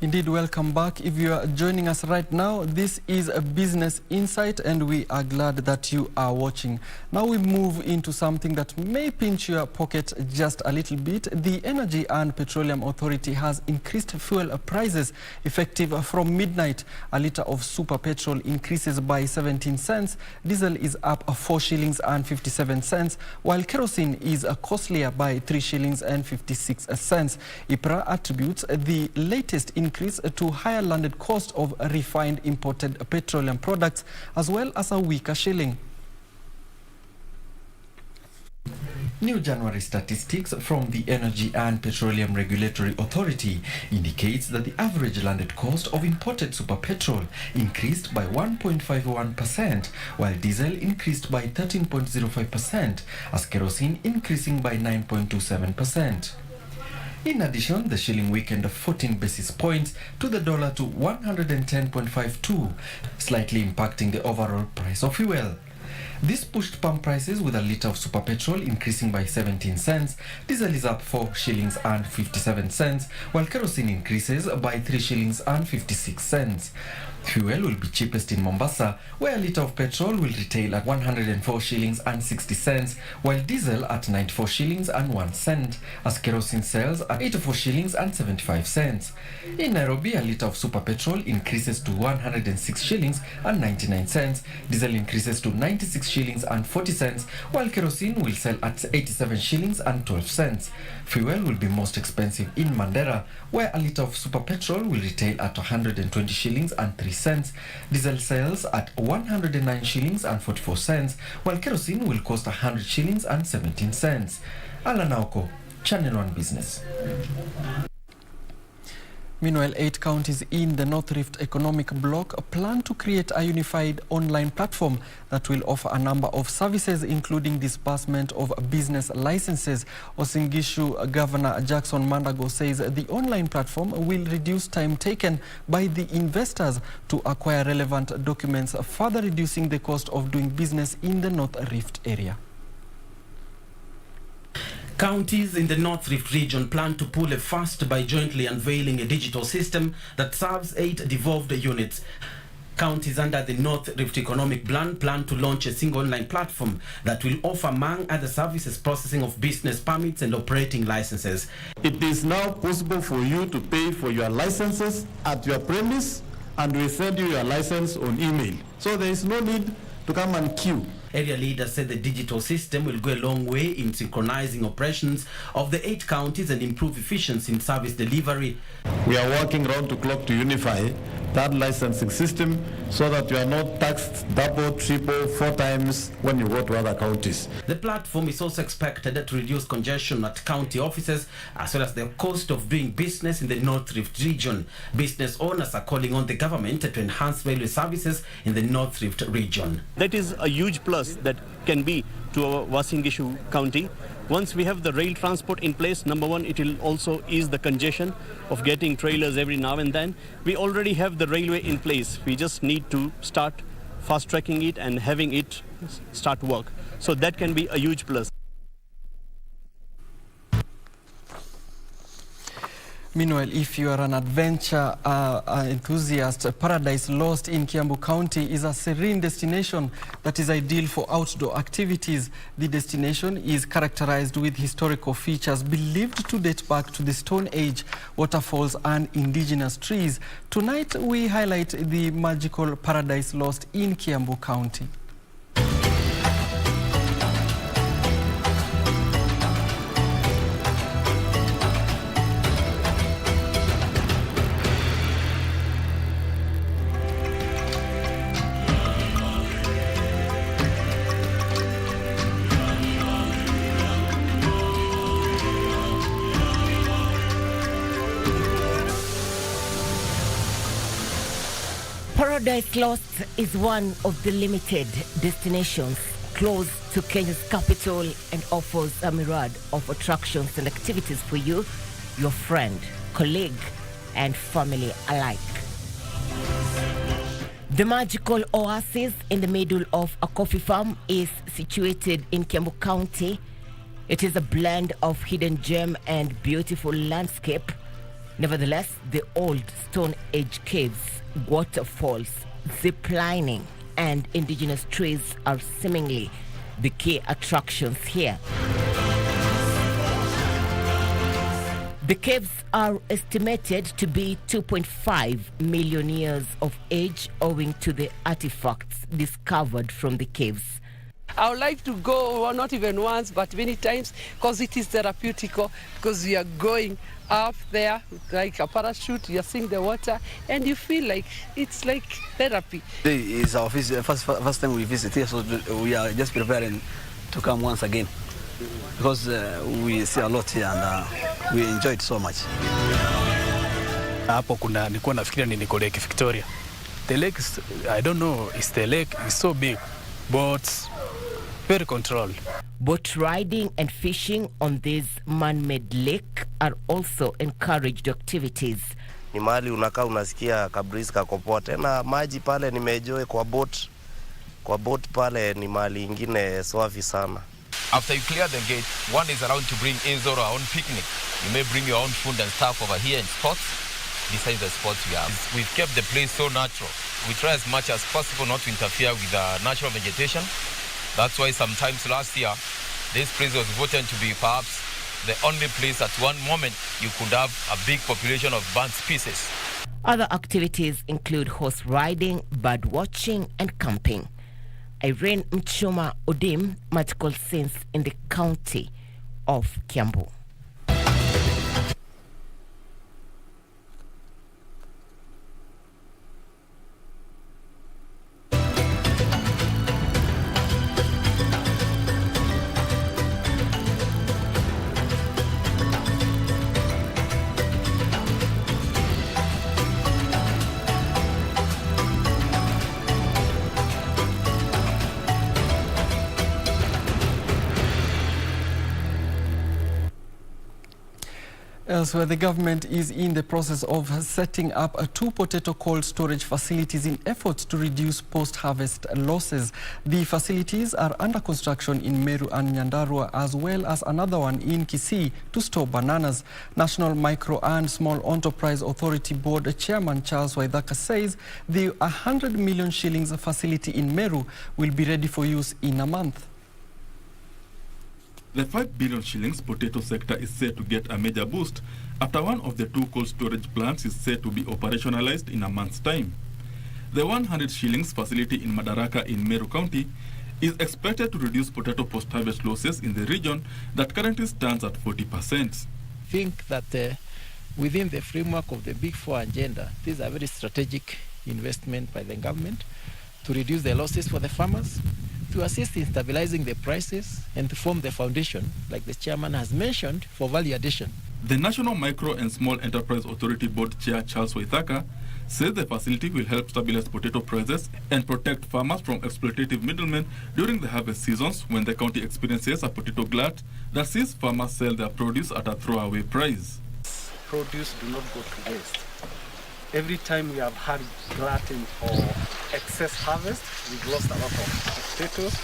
Indeed, welcome back. If you are joining us right now, this is a Business Insight and we are glad that you are watching. Now we move into something that may pinch your pocket just a little bit. The Energy and Petroleum Authority has increased fuel prices effective from midnight. A litre of super petrol increases by 17 cents. Diesel is up 4 shillings and 57 cents, while kerosene is costlier by 3 shillings and 56 cents. IPRA attributes the latest increase to higher landed cost of refined imported petroleum products as well as a weaker shilling. New January statistics from the Energy and Petroleum Regulatory Authority indicates that the average landed cost of imported super petrol increased by 1.51%, while diesel increased by 13.05%, as kerosene increasing by 9.27%. In addition, the shilling weakened 14 basis points to the dollar to 110.52, slightly impacting the overall price of fuel. This pushed pump prices with a litre of super petrol increasing by 17 cents, diesel is up 4 shillings and 57 cents, while kerosene increases by 3 shillings and 56 cents. Fuel will be cheapest in Mombasa, where a litre of petrol will retail at 104 shillings and 60 cents, while diesel at 94 shillings and 1 cent, as kerosene sells at 84 shillings and 75 cents. In Nairobi, a litre of super petrol increases to 106 shillings and 99 cents, diesel increases to 96 86 shillings and 40 cents, while kerosene will sell at 87 shillings and 12 cents. Fuel will be most expensive in Mandera, where a litre of super petrol will retail at 120 shillings and 3 cents. Diesel sells at 109 shillings and 44 cents, while kerosene will cost 100 shillings and 17 cents. Allan, Aoko, Channel 1 Business. Meanwhile, 8 counties in the North Rift Economic Bloc plan to create a unified online platform that will offer a number of services, including disbursement of business licenses. Uasin Gishu Governor Jackson Mandago says the online platform will reduce time taken by the investors to acquire relevant documents, further reducing the cost of doing business in the North Rift area. Counties in the North Rift region plan to pull a fast by jointly unveiling a digital system that serves 8 devolved units. Counties under the North Rift Economic plan to launch a single online platform that will offer, among other services, processing of business permits and operating licenses. It is now possible for you to pay for your licenses at your premise, and we send you your license on email. So there is no need to come and queue. Area leaders said the digital system will go a long way in synchronizing operations of the 8 counties and improve efficiency in service delivery. We are working round the clock to unify that licensing system so that you are not taxed double, triple, 4 times when you go to other counties. The platform is also expected to reduce congestion at county offices as well as the cost of doing business in the North Rift region. Business owners are calling on the government to enhance railway services in the North Rift region. That is a huge plus that can be to our Uasin Gishu County. Once we have the rail transport in place, number one, it will also ease the congestion of getting trailers every now and then. We already have the railway in place. We just need to start fast-tracking it and having it start work. So that can be a huge plus. Meanwhile, if you are an adventure enthusiast, Paradise Lost in Kiambu County is a serene destination that is ideal for outdoor activities. The destination is characterized with historical features believed to date back to the Stone Age, waterfalls and indigenous trees. Tonight, we highlight the magical Paradise Lost in Kiambu County. Paradise Lost is one of the limited destinations close to Kenya's capital and offers a myriad of attractions and activities for you, your friend, colleague, and family alike. The magical oasis in the middle of a coffee farm is situated in Kiambu County. It is a blend of hidden gem and beautiful landscape. Nevertheless, the old Stone Age caves, waterfalls, zip lining, and indigenous trees are seemingly the key attractions here. The caves are estimated to be 2.5 million years of age owing to the artifacts discovered from the caves. I would like to go, well, not even once, but many times, because it is therapeutical, because we are going up there like a parachute, you're seeing the water, and you feel like it's like therapy. Today is our first time we visit here, so we are just preparing to come once again, because we see a lot here and we enjoy it so much. Hapo nilikuwa nafikiria niko Lake Victoria. The lake is, I don't know, it's the lake is so big, but very controlled. Boat riding and fishing on this man-made lake are also encouraged activities. Ni mahali unakaa unasikia kabisa kakopote na maji pale nimeenjoy kwa boat. Kwa boat pale ni mahali ingine safi sana. After you clear the gate, one is allowed to bring indoor or own picnic. You may bring your own food and stuff over here in spots. Besides the spots we have, we've kept the place so natural. We try as much as possible not to interfere with the natural vegetation. That's why sometimes last year, this place was voted to be perhaps the only place at one moment you could have a big population of bird species. Other activities include horse riding, bird watching, and camping. Irene Mchoma Odim, Magical Sense in the county of Kiambu. Elsewhere, the government is in the process of setting up 2 potato cold storage facilities in efforts to reduce post-harvest losses. The facilities are under construction in Meru and Nyandarua, as well as another one in Kisii to store bananas. National Micro and Small Enterprise Authority Board Chairman Charles Waithaka says the 100 million shillings facility in Meru will be ready for use in a month. The 5 billion shillings potato sector is set to get a major boost after one of the 2 cold storage plants is set to be operationalized in a month's time. The 100 shillings facility in Madaraka in Meru County is expected to reduce potato post-harvest losses in the region that currently stands at 40%. I think that within the framework of the Big Four agenda, this is a very strategic investment by the government to reduce the losses for the farmers, to assist in stabilizing the prices, and to form the foundation, like the chairman has mentioned, for value addition. The National Micro and Small Enterprise Authority Board Chair Charles Waithaka says the facility will help stabilize potato prices and protect farmers from exploitative middlemen during the harvest seasons when the county experiences a potato glut that sees farmers sell their produce at a throwaway price. Produce do not go to waste. Every time we have had glutton or excess harvest, we've lost a lot of potatoes.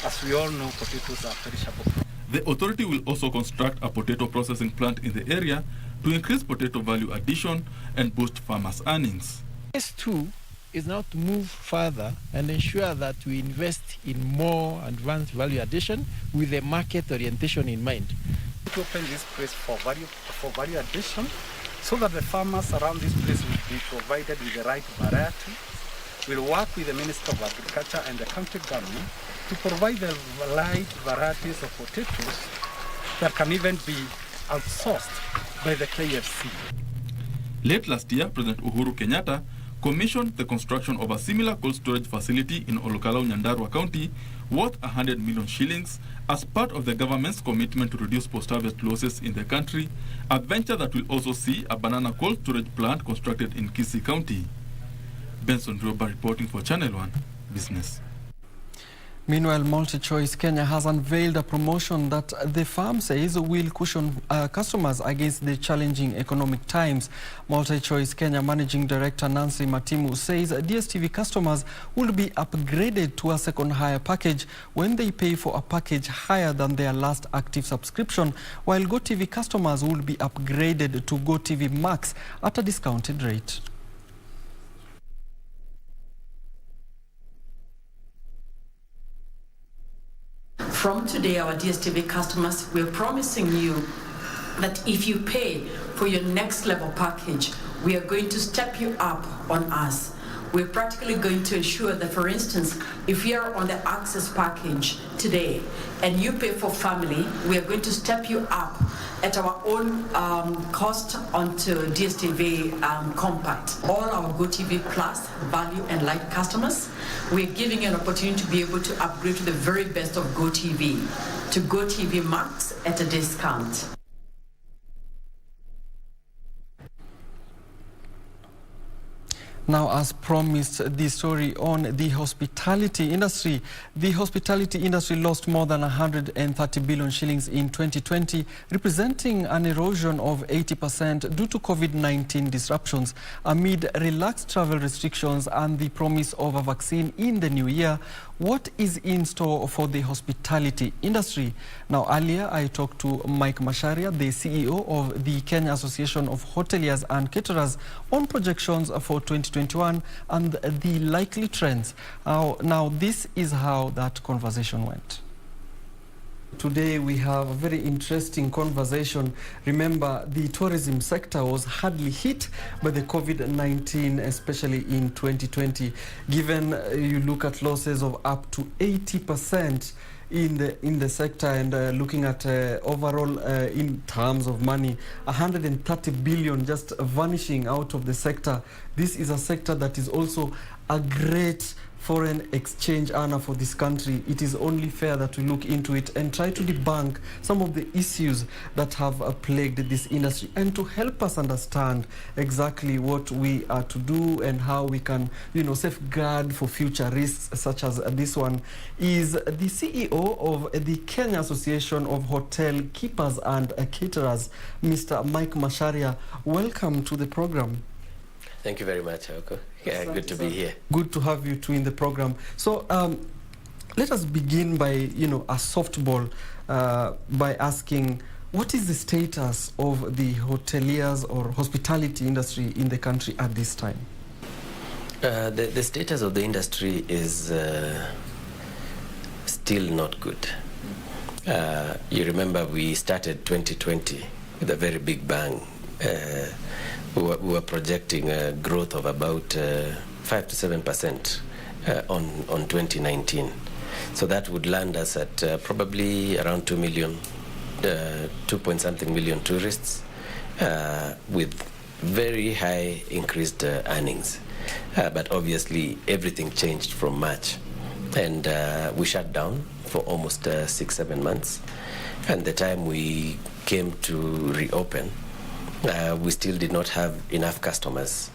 As we all know, potatoes are perishable. The authority will also construct a potato processing plant in the area to increase potato value addition and boost farmers' earnings. Phase 2 is now to move further and ensure that we invest in more advanced value addition with a market orientation in mind. To open this place for value addition, so that the farmers around this place will be provided with the right variety. We'll work with the Minister of Agriculture and the county government to provide the right varieties of potatoes that can even be outsourced by the KFC. Late last year, President Uhuru Kenyatta commissioned the construction of a similar cold storage facility in Olokalou, Nyandarua County, worth 100 million shillings as part of the government's commitment to reduce post-harvest losses in the country, a venture that will also see a banana cold storage plant constructed in Kisii County. Benson Droba reporting for Channel 1 Business. Meanwhile, MultiChoice Kenya has unveiled a promotion that the firm says will cushion customers against the challenging economic times. MultiChoice Kenya Managing Director Nancy Matimu says DSTV customers will be upgraded to a second hire package when they pay for a package higher than their last active subscription, while GoTV customers will be upgraded to GoTV Max at a discounted rate. From today, our DSTV customers, we're promising you that if you pay for your next level package, we are going to step you up on us. We're practically going to ensure that, for instance, if you're on the access package today and you pay for family, we are going to step you up at our own cost onto DSTV Compact. All our GoTV Plus, Value and Light customers, we're giving you an opportunity to be able to upgrade to the very best of GoTV, to GoTV Max at a discount. Now, as promised, the story on the hospitality industry. The hospitality industry lost more than 130 billion shillings in 2020, representing an erosion of 80% due to COVID-19 disruptions. Amid relaxed travel restrictions and the promise of a vaccine in the new year, what is in store for the hospitality industry? Now, earlier I talked to Mike Masharia, the CEO of the Kenya Association of Hoteliers and Caterers, on projections for 2021 and the likely trends. Now, this is how that conversation went. Today we have a very interesting conversation. Remember, the tourism sector was hardly hit by the COVID-19, especially in 2020. Given you look at losses of up to 80% in the sector, and looking at overall in terms of money, 130 billion just vanishing out of the sector. This is a sector that is also a great foreign exchange earner for this country. It is only fair that we look into it and try to debunk some of the issues that have plagued this industry, and to help us understand exactly what we are to do and how we can, safeguard for future risks such as this one, is the CEO of the Kenya Association of Hotel Keepers and Caterers, Mr. Mike Masharia. Welcome to the program. Thank you very much, Aoko. Yeah, good to be here. Good to have you too in the program. So let us begin by, a softball by asking, what is the status of the hoteliers or hospitality industry in the country at this time? The status of the industry is still not good. You remember we started 2020 with a very big bang. We were projecting a growth of about 5 to 7% on 2019. So that would land us at probably around 2 million, 2-point-something million tourists with very high increased earnings. But obviously everything changed from March, and we shut down for almost 6-7 months. And the time we came to reopen, we still did not have enough customers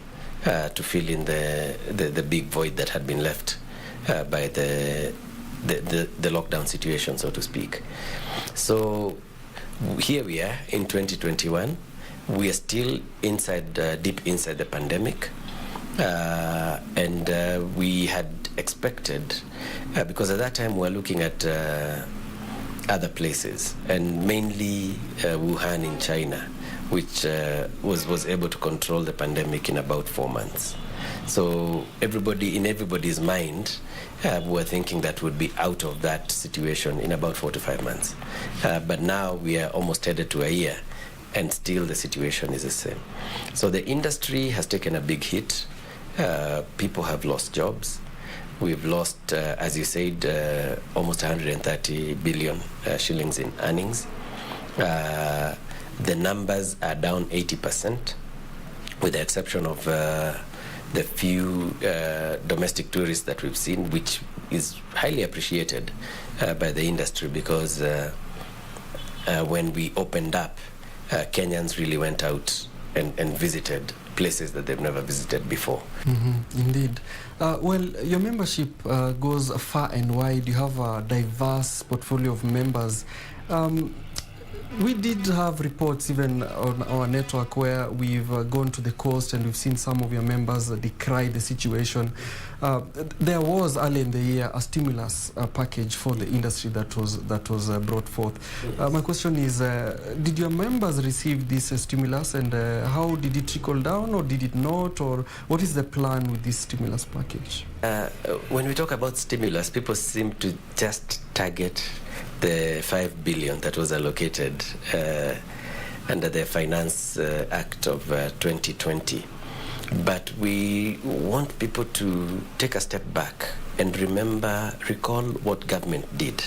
to fill in the big void that had been left by the lockdown situation, so to speak. So here we are in 2021. We are still deep inside the pandemic, and we had expected, because at that time we were looking at other places, and mainly Wuhan in China, which was able to control the pandemic in about 4 months. So in everybody's mind, we were thinking that we'd be out of that situation in about 4 to 5 months. But now we are almost headed to a year, and still the situation is the same. So the industry has taken a big hit. People have lost jobs. We've lost, as you said, almost 130 billion shillings in earnings. The numbers are down 80%, with the exception of the few domestic tourists that we've seen, which is highly appreciated by the industry, because when we opened up, Kenyans really went out and visited places that they've never visited before. Indeed. Well, your membership goes far and wide. You have a diverse portfolio of members. We did have reports even on our network where we've gone to the coast and we've seen some of your members decry the situation. There was early in the year a stimulus package for the industry that was brought forth. Yes. My question is, did your members receive this stimulus, and how did it trickle down, or did it not, or what is the plan with this stimulus package? When we talk about stimulus, people seem to just target the 5 billion that was allocated under the Finance Act of 2020. But we want people to take a step back and recall what government did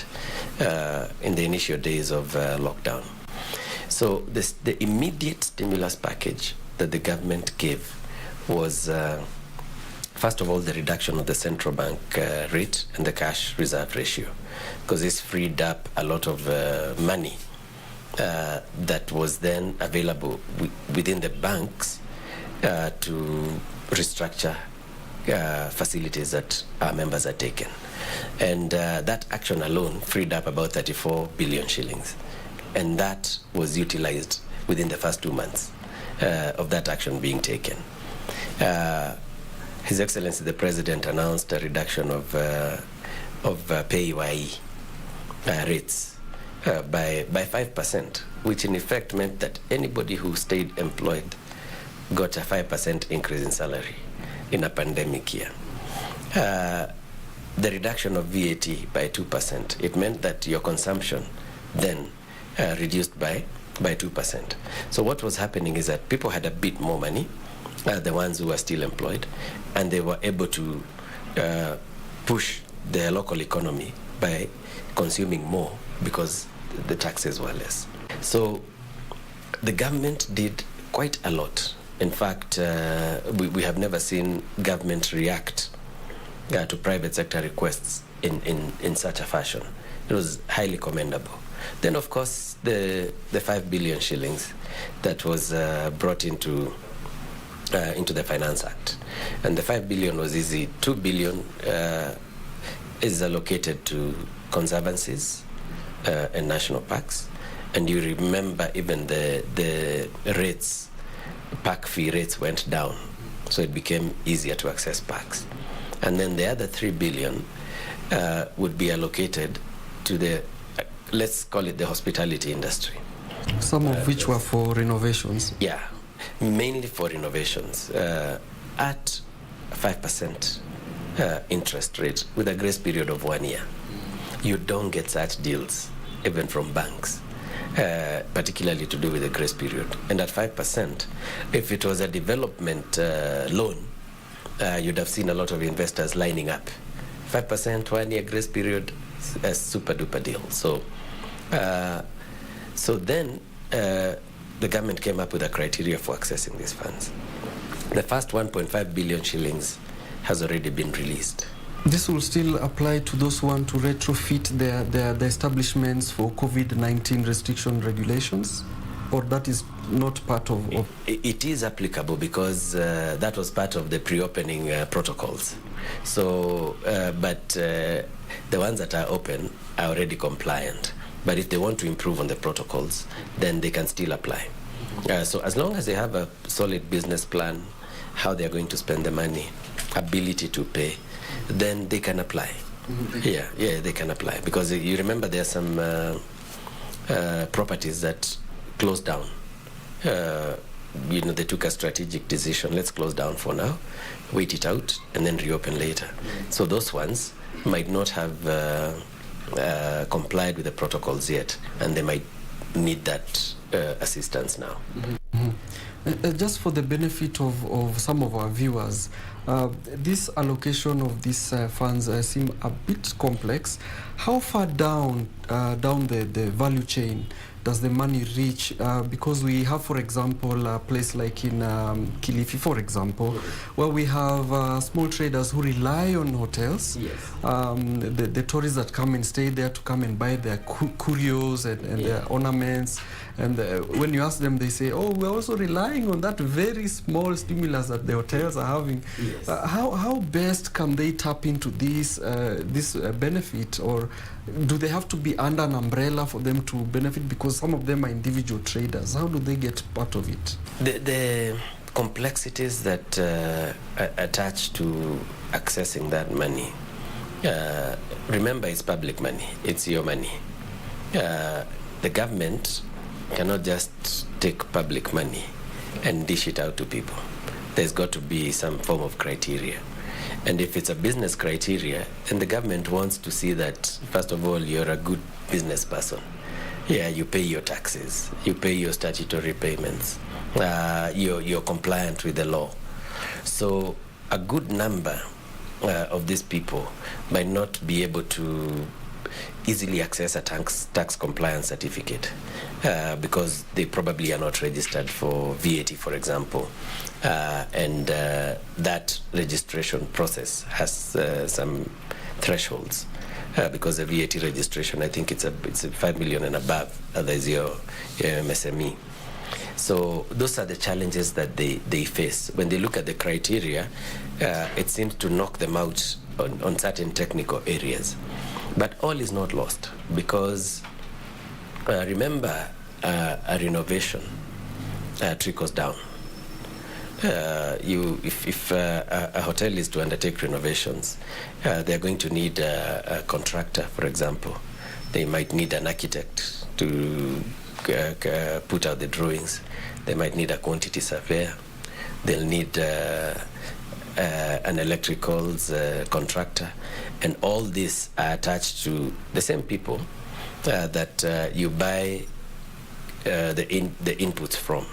in the initial days of lockdown. So the immediate stimulus package that the government gave was, first of all, the reduction of the central bank rate and the cash reserve ratio, because this freed up a lot of money that was then available within the banks to restructure facilities that our members had taken. And that action alone freed up about 34 billion shillings. And that was utilized within the first 2 months of that action being taken. His Excellency the President announced a reduction of PAYE rates by 5%, which in effect meant that anybody who stayed employed got a 5% increase in salary in a pandemic year. The reduction of VAT by 2%, it meant that your consumption then reduced by 2%. So what was happening is that people had a bit more money, the ones who were still employed, and they were able to push their local economy by consuming more because the taxes were less. So the government did quite a lot. In fact, we have never seen government react to private sector requests in such a fashion. It was highly commendable. Then, of course, the 5 billion shillings that was brought into the Finance Act. And the 5 billion was easy. 2 billion is allocated to conservancies and national parks. And you remember even the rates, park fee rates went down, so it became easier to access parks. And then the other 3 billion would be allocated to the, let's call it the hospitality industry. Some of which were for renovations. Yeah, mainly for renovations at 5% interest rate with a grace period of 1 year. You don't get such deals even from banks. Particularly to do with the grace period. And at 5%, if it was a development loan, you'd have seen a lot of investors lining up. 5%, 1 year grace period, a super duper deal. So then the government came up with a criteria for accessing these funds. The first 1.5 billion shillings has already been released. This will still apply to those who want to retrofit their establishments for COVID-19 restriction regulations? Or that is not part of... It is applicable because that was part of the pre-opening protocols. So, but the ones that are open are already compliant. But if they want to improve on the protocols, then they can still apply. So as long as they have a solid business plan, how they're going to spend the money, ability to pay, then they can apply. Yeah, they can apply. Because you remember there are some properties that closed down. They took a strategic decision. Let's close down for now, wait it out, and then reopen later. So those ones might not have complied with the protocols yet, and they might need that assistance now. Just for the benefit of some of our viewers, this allocation of these funds seem a bit complex. How far down the value chain does the money reach? Because we have, for example, a place like in Kilifi, for example, where we have small traders who rely on hotels. Yes. The tourists that come and stay there to come and buy their curios and their ornaments. And when you ask them, they say, oh, we're also relying on that very small stimulus that the hotels are having. Yes. How best can they tap into this benefit? Or do they have to be under an umbrella for them to benefit? Because some of them are individual traders. How do they get part of it? The complexities that attach to accessing that money, remember, it's public money. It's your money. The government cannot just take public money and dish it out to people. There's got to be some form of criteria. And if it's a business criteria, then the government wants to see that, first of all, you're a good business person. Yeah, you pay your taxes, you pay your statutory payments, you're compliant with the law. So a good number of these people might not be able to easily access a tax compliance certificate because they probably are not registered for VAT, for example. And that registration process has some thresholds because the VAT registration, I think it's 5 million and above, otherwise your MSME. So those are the challenges that they face. When they look at the criteria, it seems to knock them out on certain technical areas. But all is not lost because remember, a renovation trickles down. If a hotel is to undertake renovations, they're going to need a contractor, for example. They might need an architect to put out the drawings. They might need a quantity surveyor. They'll need an electricals contractor. And all these are attached to the same people that you buy the inputs from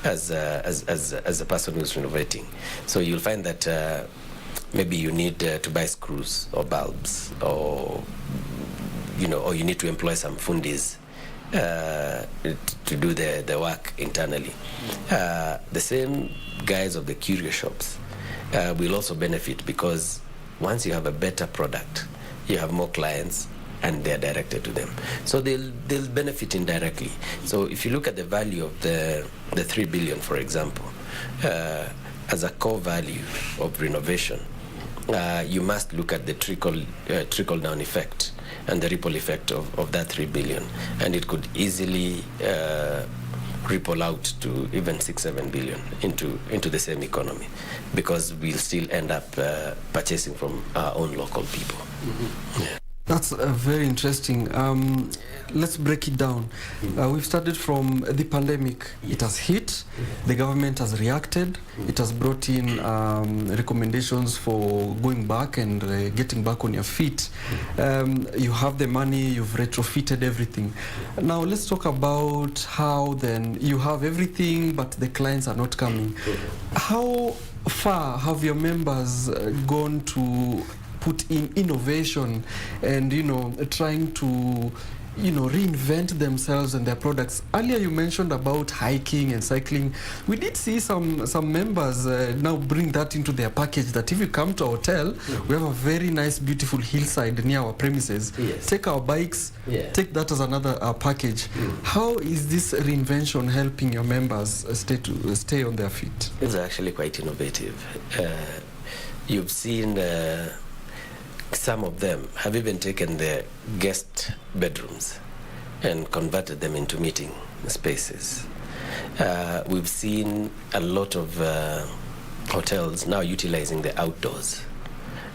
as a person who's renovating. So you'll find that maybe you need to buy screws or bulbs, or or you need to employ some fundis to do the work internally. The same guys of the curio shops will also benefit, because once you have a better product, you have more clients and they're directed to them. So they'll benefit indirectly. So if you look at the value of the 3 billion, for example, as a core value of renovation, you must look at the trickle down effect and the ripple effect of that 3 billion, and it could easily ripple out to even 6-7 billion into the same economy, because we'll still end up purchasing from our own local people. Yeah. That's very interesting. Let's break it down. We've started from the pandemic. It has hit. The government has reacted. It has brought in recommendations for going back and getting back on your feet. You have the money. You've retrofitted everything. Now let's talk about how then you have everything, but the clients are not coming. How far have your members gone to put in innovation and trying to reinvent themselves and their products? Earlier you mentioned about hiking and cycling. We did see some members now bring that into their package, that if you come to a hotel, we have a very nice beautiful hillside near our premises. Yes. Take our bikes, take that as another package. How is this reinvention helping your members stay on their feet? It's actually quite innovative. You've seen some of them have even taken their guest bedrooms and converted them into meeting spaces. We've seen a lot of hotels now utilizing the outdoors,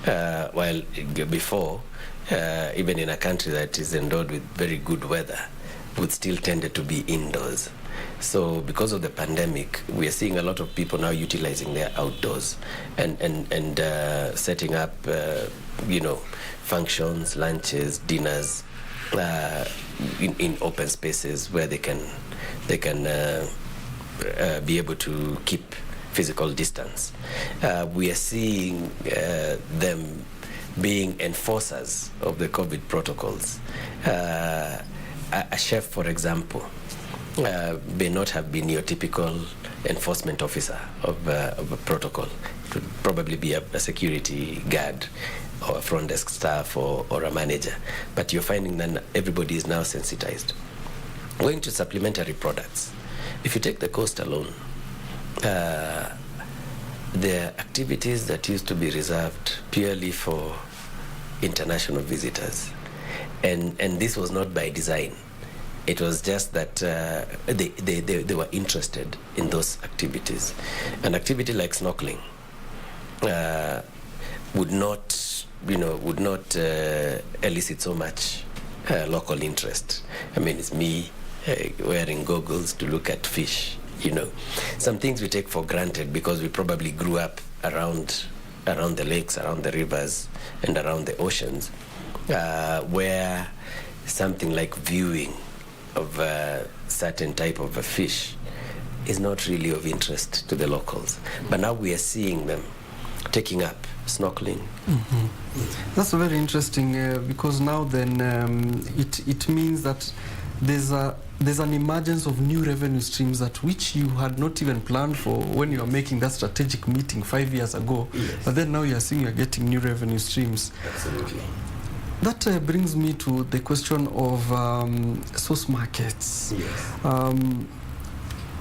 while before, even in a country that is endowed with very good weather, would still tended to be indoors. So because of the pandemic, we are seeing a lot of people now utilizing their outdoors and setting up functions, lunches, dinners in open spaces where they can be able to keep physical distance. We are seeing them being enforcers of the COVID protocols. A chef, for example, may not have been your typical enforcement officer of a protocol. It would probably be a security guard or a front desk staff or a manager. But you're finding that everybody is now sensitized. Going to supplementary products. If you take the coast alone, there are activities that used to be reserved purely for international visitors. And this was not by design. It was just that they were interested in those activities. An activity like snorkeling would not elicit so much local interest. I mean, it's me wearing goggles to look at fish. Some things we take for granted because we probably grew up around the lakes, around the rivers, and around the oceans, where something like viewing of a certain type of a fish is not really of interest to the locals. But now we are seeing them taking up snorkeling. That's very interesting because now then it means that there's an emergence of new revenue streams that which you had not even planned for when you were making that strategic meeting 5 years ago. Yes. But then now you're seeing you're getting new revenue streams. Absolutely. That brings me to the question of source markets. Yes.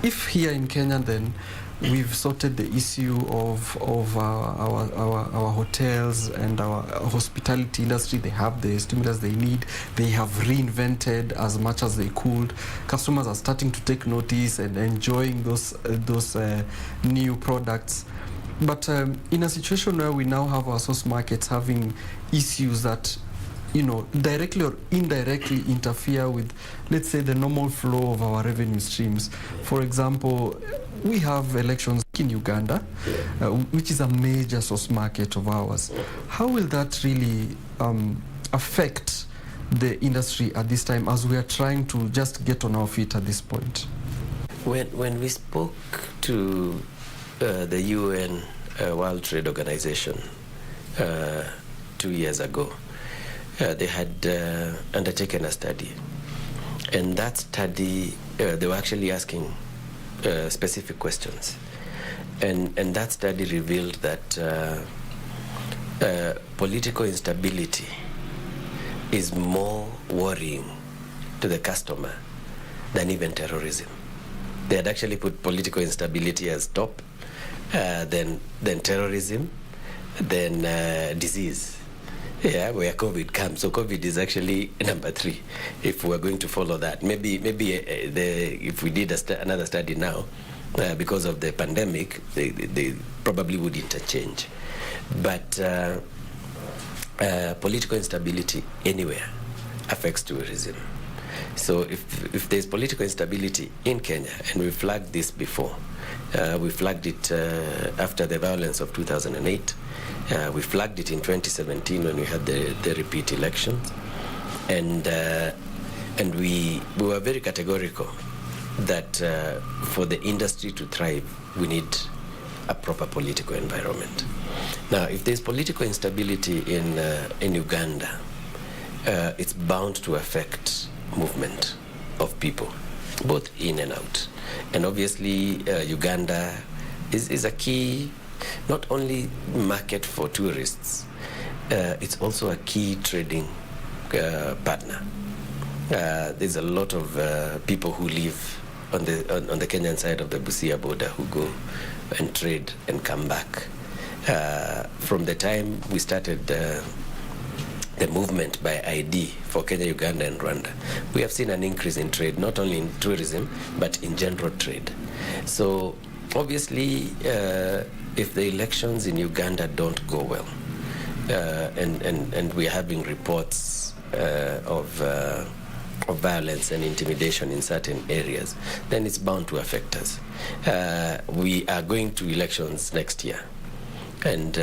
If here in Kenya then we've sorted the issue of our hotels and our hospitality industry, they have the stimulus they need, they have reinvented as much as they could. Customers are starting to take notice and enjoying those new products. But in a situation where we now have our source markets having issues that directly or indirectly interfere with, let's say, the normal flow of our revenue streams. For example, we have elections in Uganda, which is a major source market of ours. How will that really affect the industry at this time as we are trying to just get on our feet at this point? When we spoke to the UN World Trade Organization 2 years ago, they had undertaken a study. And that study, they were actually asking specific questions. And that study revealed that political instability is more worrying to the customer than even terrorism. They had actually put political instability as top, then terrorism, then disease. Yeah, where COVID comes. So COVID is actually number 3, if we're going to follow that. Maybe if we did another study now, because of the pandemic, they probably would interchange. But political instability anywhere affects tourism. So if there's political instability in Kenya, and we flagged this before, we flagged it after the violence of 2008, we flagged it in 2017 when we had the repeat elections, and we were very categorical that for the industry to thrive, we need a proper political environment. Now, if there's political instability in Uganda, it's bound to affect movement of people, both in and out. And obviously, Uganda is a key, not only market for tourists, it's also a key trading partner. There's a lot of people who live on the Kenyan side of the Busia border who go and trade and come back. From the time we started the movement by ID for Kenya, Uganda, and Rwanda, we have seen an increase in trade, not only in tourism, but in general trade. So obviously, if the elections in Uganda don't go well, and we are having reports of violence and intimidation in certain areas, then it's bound to affect us. We are going to elections next year, and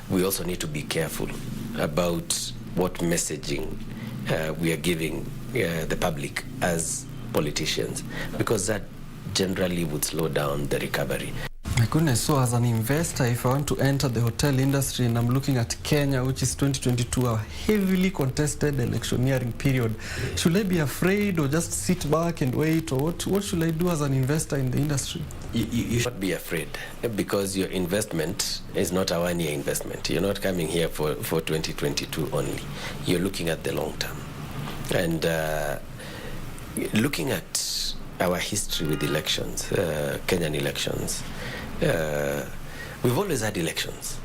we also need to be careful about what messaging we are giving the public as politicians, because that generally would slow down the recovery. My goodness, so as an investor, if I want to enter the hotel industry and I'm looking at Kenya, which is 2022, a heavily contested electioneering period, should I be afraid or just sit back and wait, or what should I do as an investor in the industry? You should not be afraid, because your investment is not a one-year investment. You're not coming here for 2022 only. You're looking at the long term. And looking at our history with elections, Kenyan elections, we've always had elections.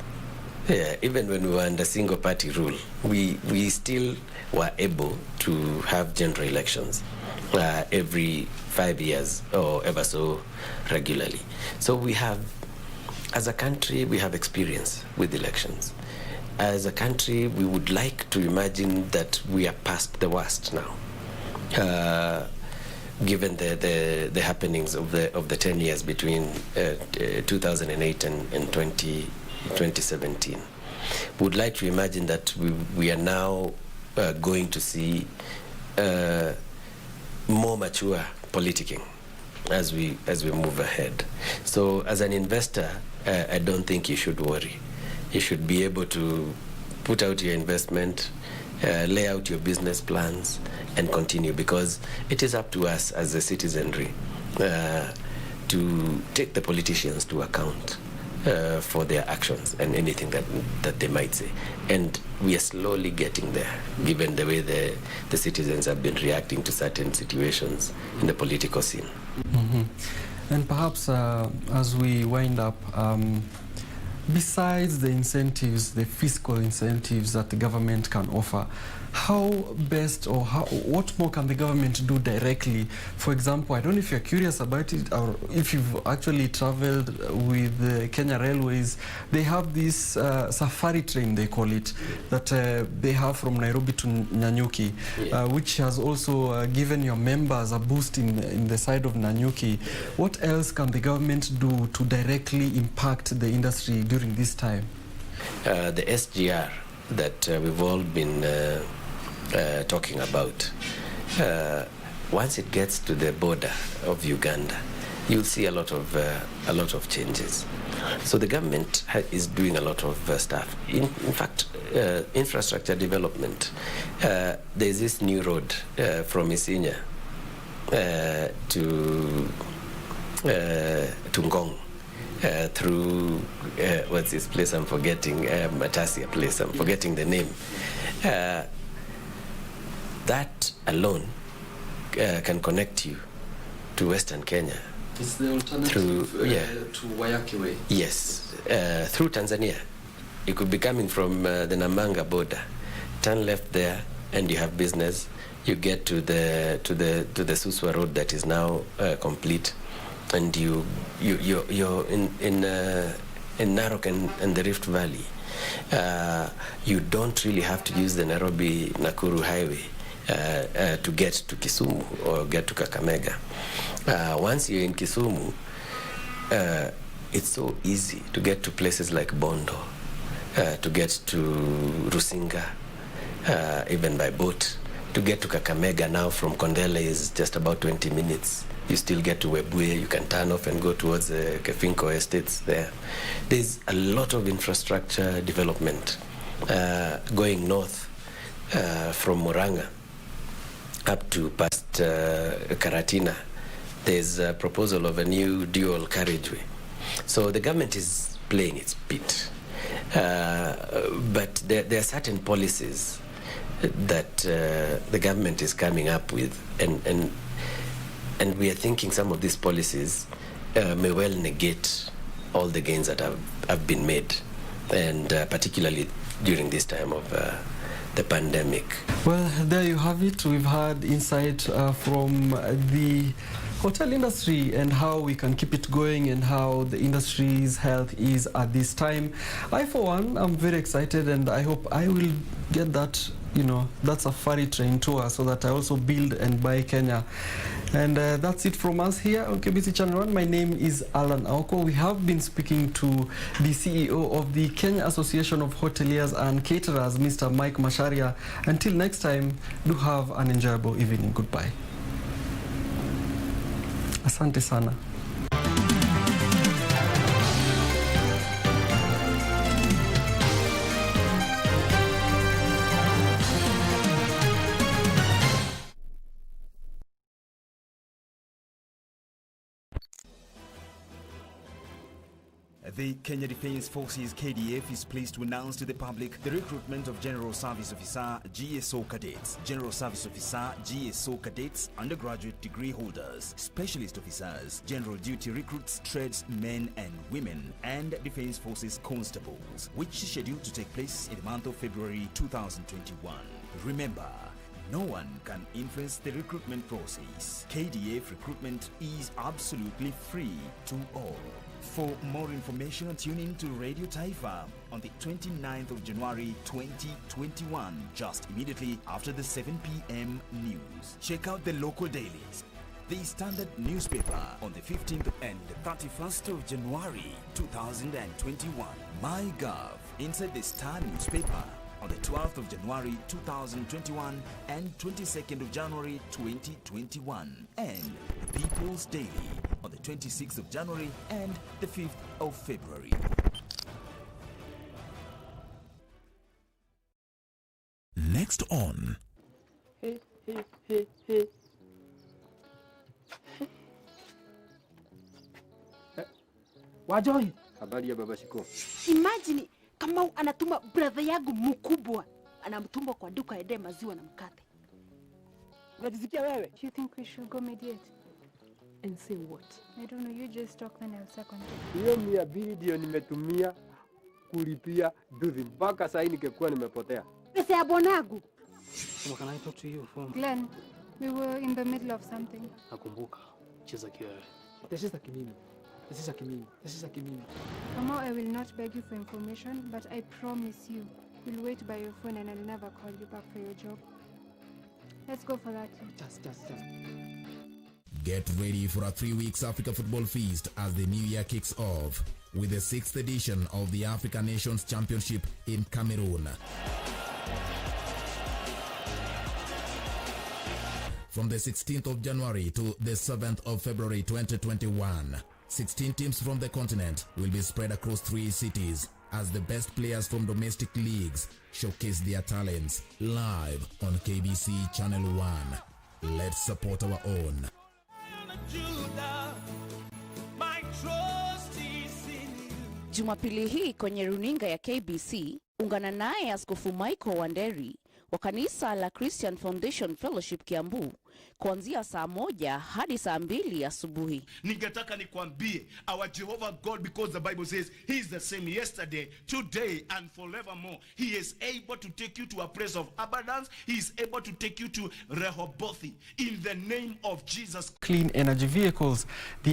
Yeah, even when we were under single party rule, we still were able to have general elections every 5 years or ever so regularly. So we have, as a country, we have experience with elections. As a country, we would like to imagine that we are past the worst now. Given the happenings of the 10 years between 2008 and 2017. Would like to imagine that we are now going to see more mature politicking as we move ahead. So as an investor, I don't think you should worry. You should be able to put out your investment, lay out your business plans, and continue, because it is up to us as the citizenry to take the politicians to account for their actions and anything that they might say. And we are slowly getting there, given the way the citizens have been reacting to certain situations in the political scene. Mm-hmm. And perhaps as we wind up, besides the incentives, the fiscal incentives that the government can offer, how best or what more can the government do directly? For example, I don't know if you're curious about it or if you've actually traveled with the Kenya Railways. They have this safari train, they call it, that they have from Nairobi to Nanyuki, which has also given your members a boost in the side of Nanyuki. What else can the government do to directly impact the industry during this time? The SGR that we've all been talking about. Once it gets to the border of Uganda, you'll see a lot of changes. So the government is doing a lot of stuff. In fact, infrastructure development. There's this new road from Isinya to Ngong. Through what's this place I'm forgetting, Matasia place, I'm forgetting the name. That alone can connect you to Western Kenya. It's the alternative to Wayaki Way. Yes, through Tanzania. You could be coming from the Namanga border, turn left there, and you have business. You get to the Suswa road that is now complete, and you're in Narok and the Rift Valley. You don't really have to use the Nairobi-Nakuru highway to get to Kisumu or get to Kakamega. Once you're in Kisumu, it's so easy to get to places like Bondo, to get to Rusinga, even by boat. To get to Kakamega now from Kondele is just about 20 minutes. You still get to Webuye, you can turn off and go towards the Kefinko estates there. There's a lot of infrastructure development going north from Muranga up to past Karatina. There's a proposal of a new dual carriageway. So the government is playing its bit. But there are certain policies that the government is coming up with, and we are thinking some of these policies may well negate all the gains that have been made, and particularly during this time of the pandemic. Well, there you have it. We've had insight from the hotel industry and how we can keep it going and how the industry's health is at this time. I, for one, am very excited, and I hope I will get that, that safari train tour so that I also build and buy Kenya. And that's it from us here on KBC Channel 1. My name is Allan Aoko. We have been speaking to the CEO of the Kenya Association of Hoteliers and Caterers, Mr. Mike Masharia. Until next time, do have an enjoyable evening. Goodbye. Asante sana. The Kenya Defence Forces KDF is pleased to announce to the public the recruitment of General Service Officer GSO cadets, General Service Officer GSO cadets, undergraduate degree holders, specialist officers, general duty recruits, tradesmen and women, and Defence Forces constables, which is scheduled to take place in the month of February 2021. Remember, no one can influence the recruitment process. KDF recruitment is absolutely free to all. For more information, tune in to Radio Taifa on the 29th of January 2021, just immediately after the 7 p.m. news. Check out the local dailies. The Standard newspaper on the 15th and the 31st of January 2021. MyGov inside the Star newspaper on the 12th of January 2021 and 22nd of January 2021, and the People's Daily on the 26th of January and the 5th of February. Next on. Wajoi, habari ya baba Shiko. Imagine kama anatuma brother yangu mkubwa anamtuma kwa duka ende maziwa na mkate. Unajisikia wewe? Do you think we should go mediate? And say what? I don't know, you just talk then I'll second it. Hiyo 200 ndio nimetumia kulipia duthi. Mpaka sasa ningekuwa nimepotea. Pesa ya bwanangu. Kama can I talk to you for? Glenn, we were in the middle of something. Nakumbuka. Cheza kiwewe. Cheza kimimi. Cheza kimimi. Mama, I will not beg you for information, but I promise you, you'll wait by your phone and I'll never call you back for your job. Let's go for that. Just. Get ready for a 3 weeks Africa Football Feast as the new year kicks off with the 6th edition of the Africa Nations Championship in Cameroon. from the 16th of January to the 7th of February 2021. 16 teams from the continent will be spread across 3 cities as the best players from domestic leagues showcase their talents live on KBC Channel 1. Let's support our own. Jumapili hii kwenye runinga ya KBC, ungana naye Askofu Michael Wanderi wa kanisa la Christian Foundation Fellowship Kiambu kuanzia saa 1 hadi saa 2 asubuhi. Ningetaka nikwambie, our Jehovah God, because the Bible says he is the same yesterday, today and forevermore. He is able to take you to a place of abundance. He is able to take you to Rehoboth in the name of Jesus. Clean energy vehicles. The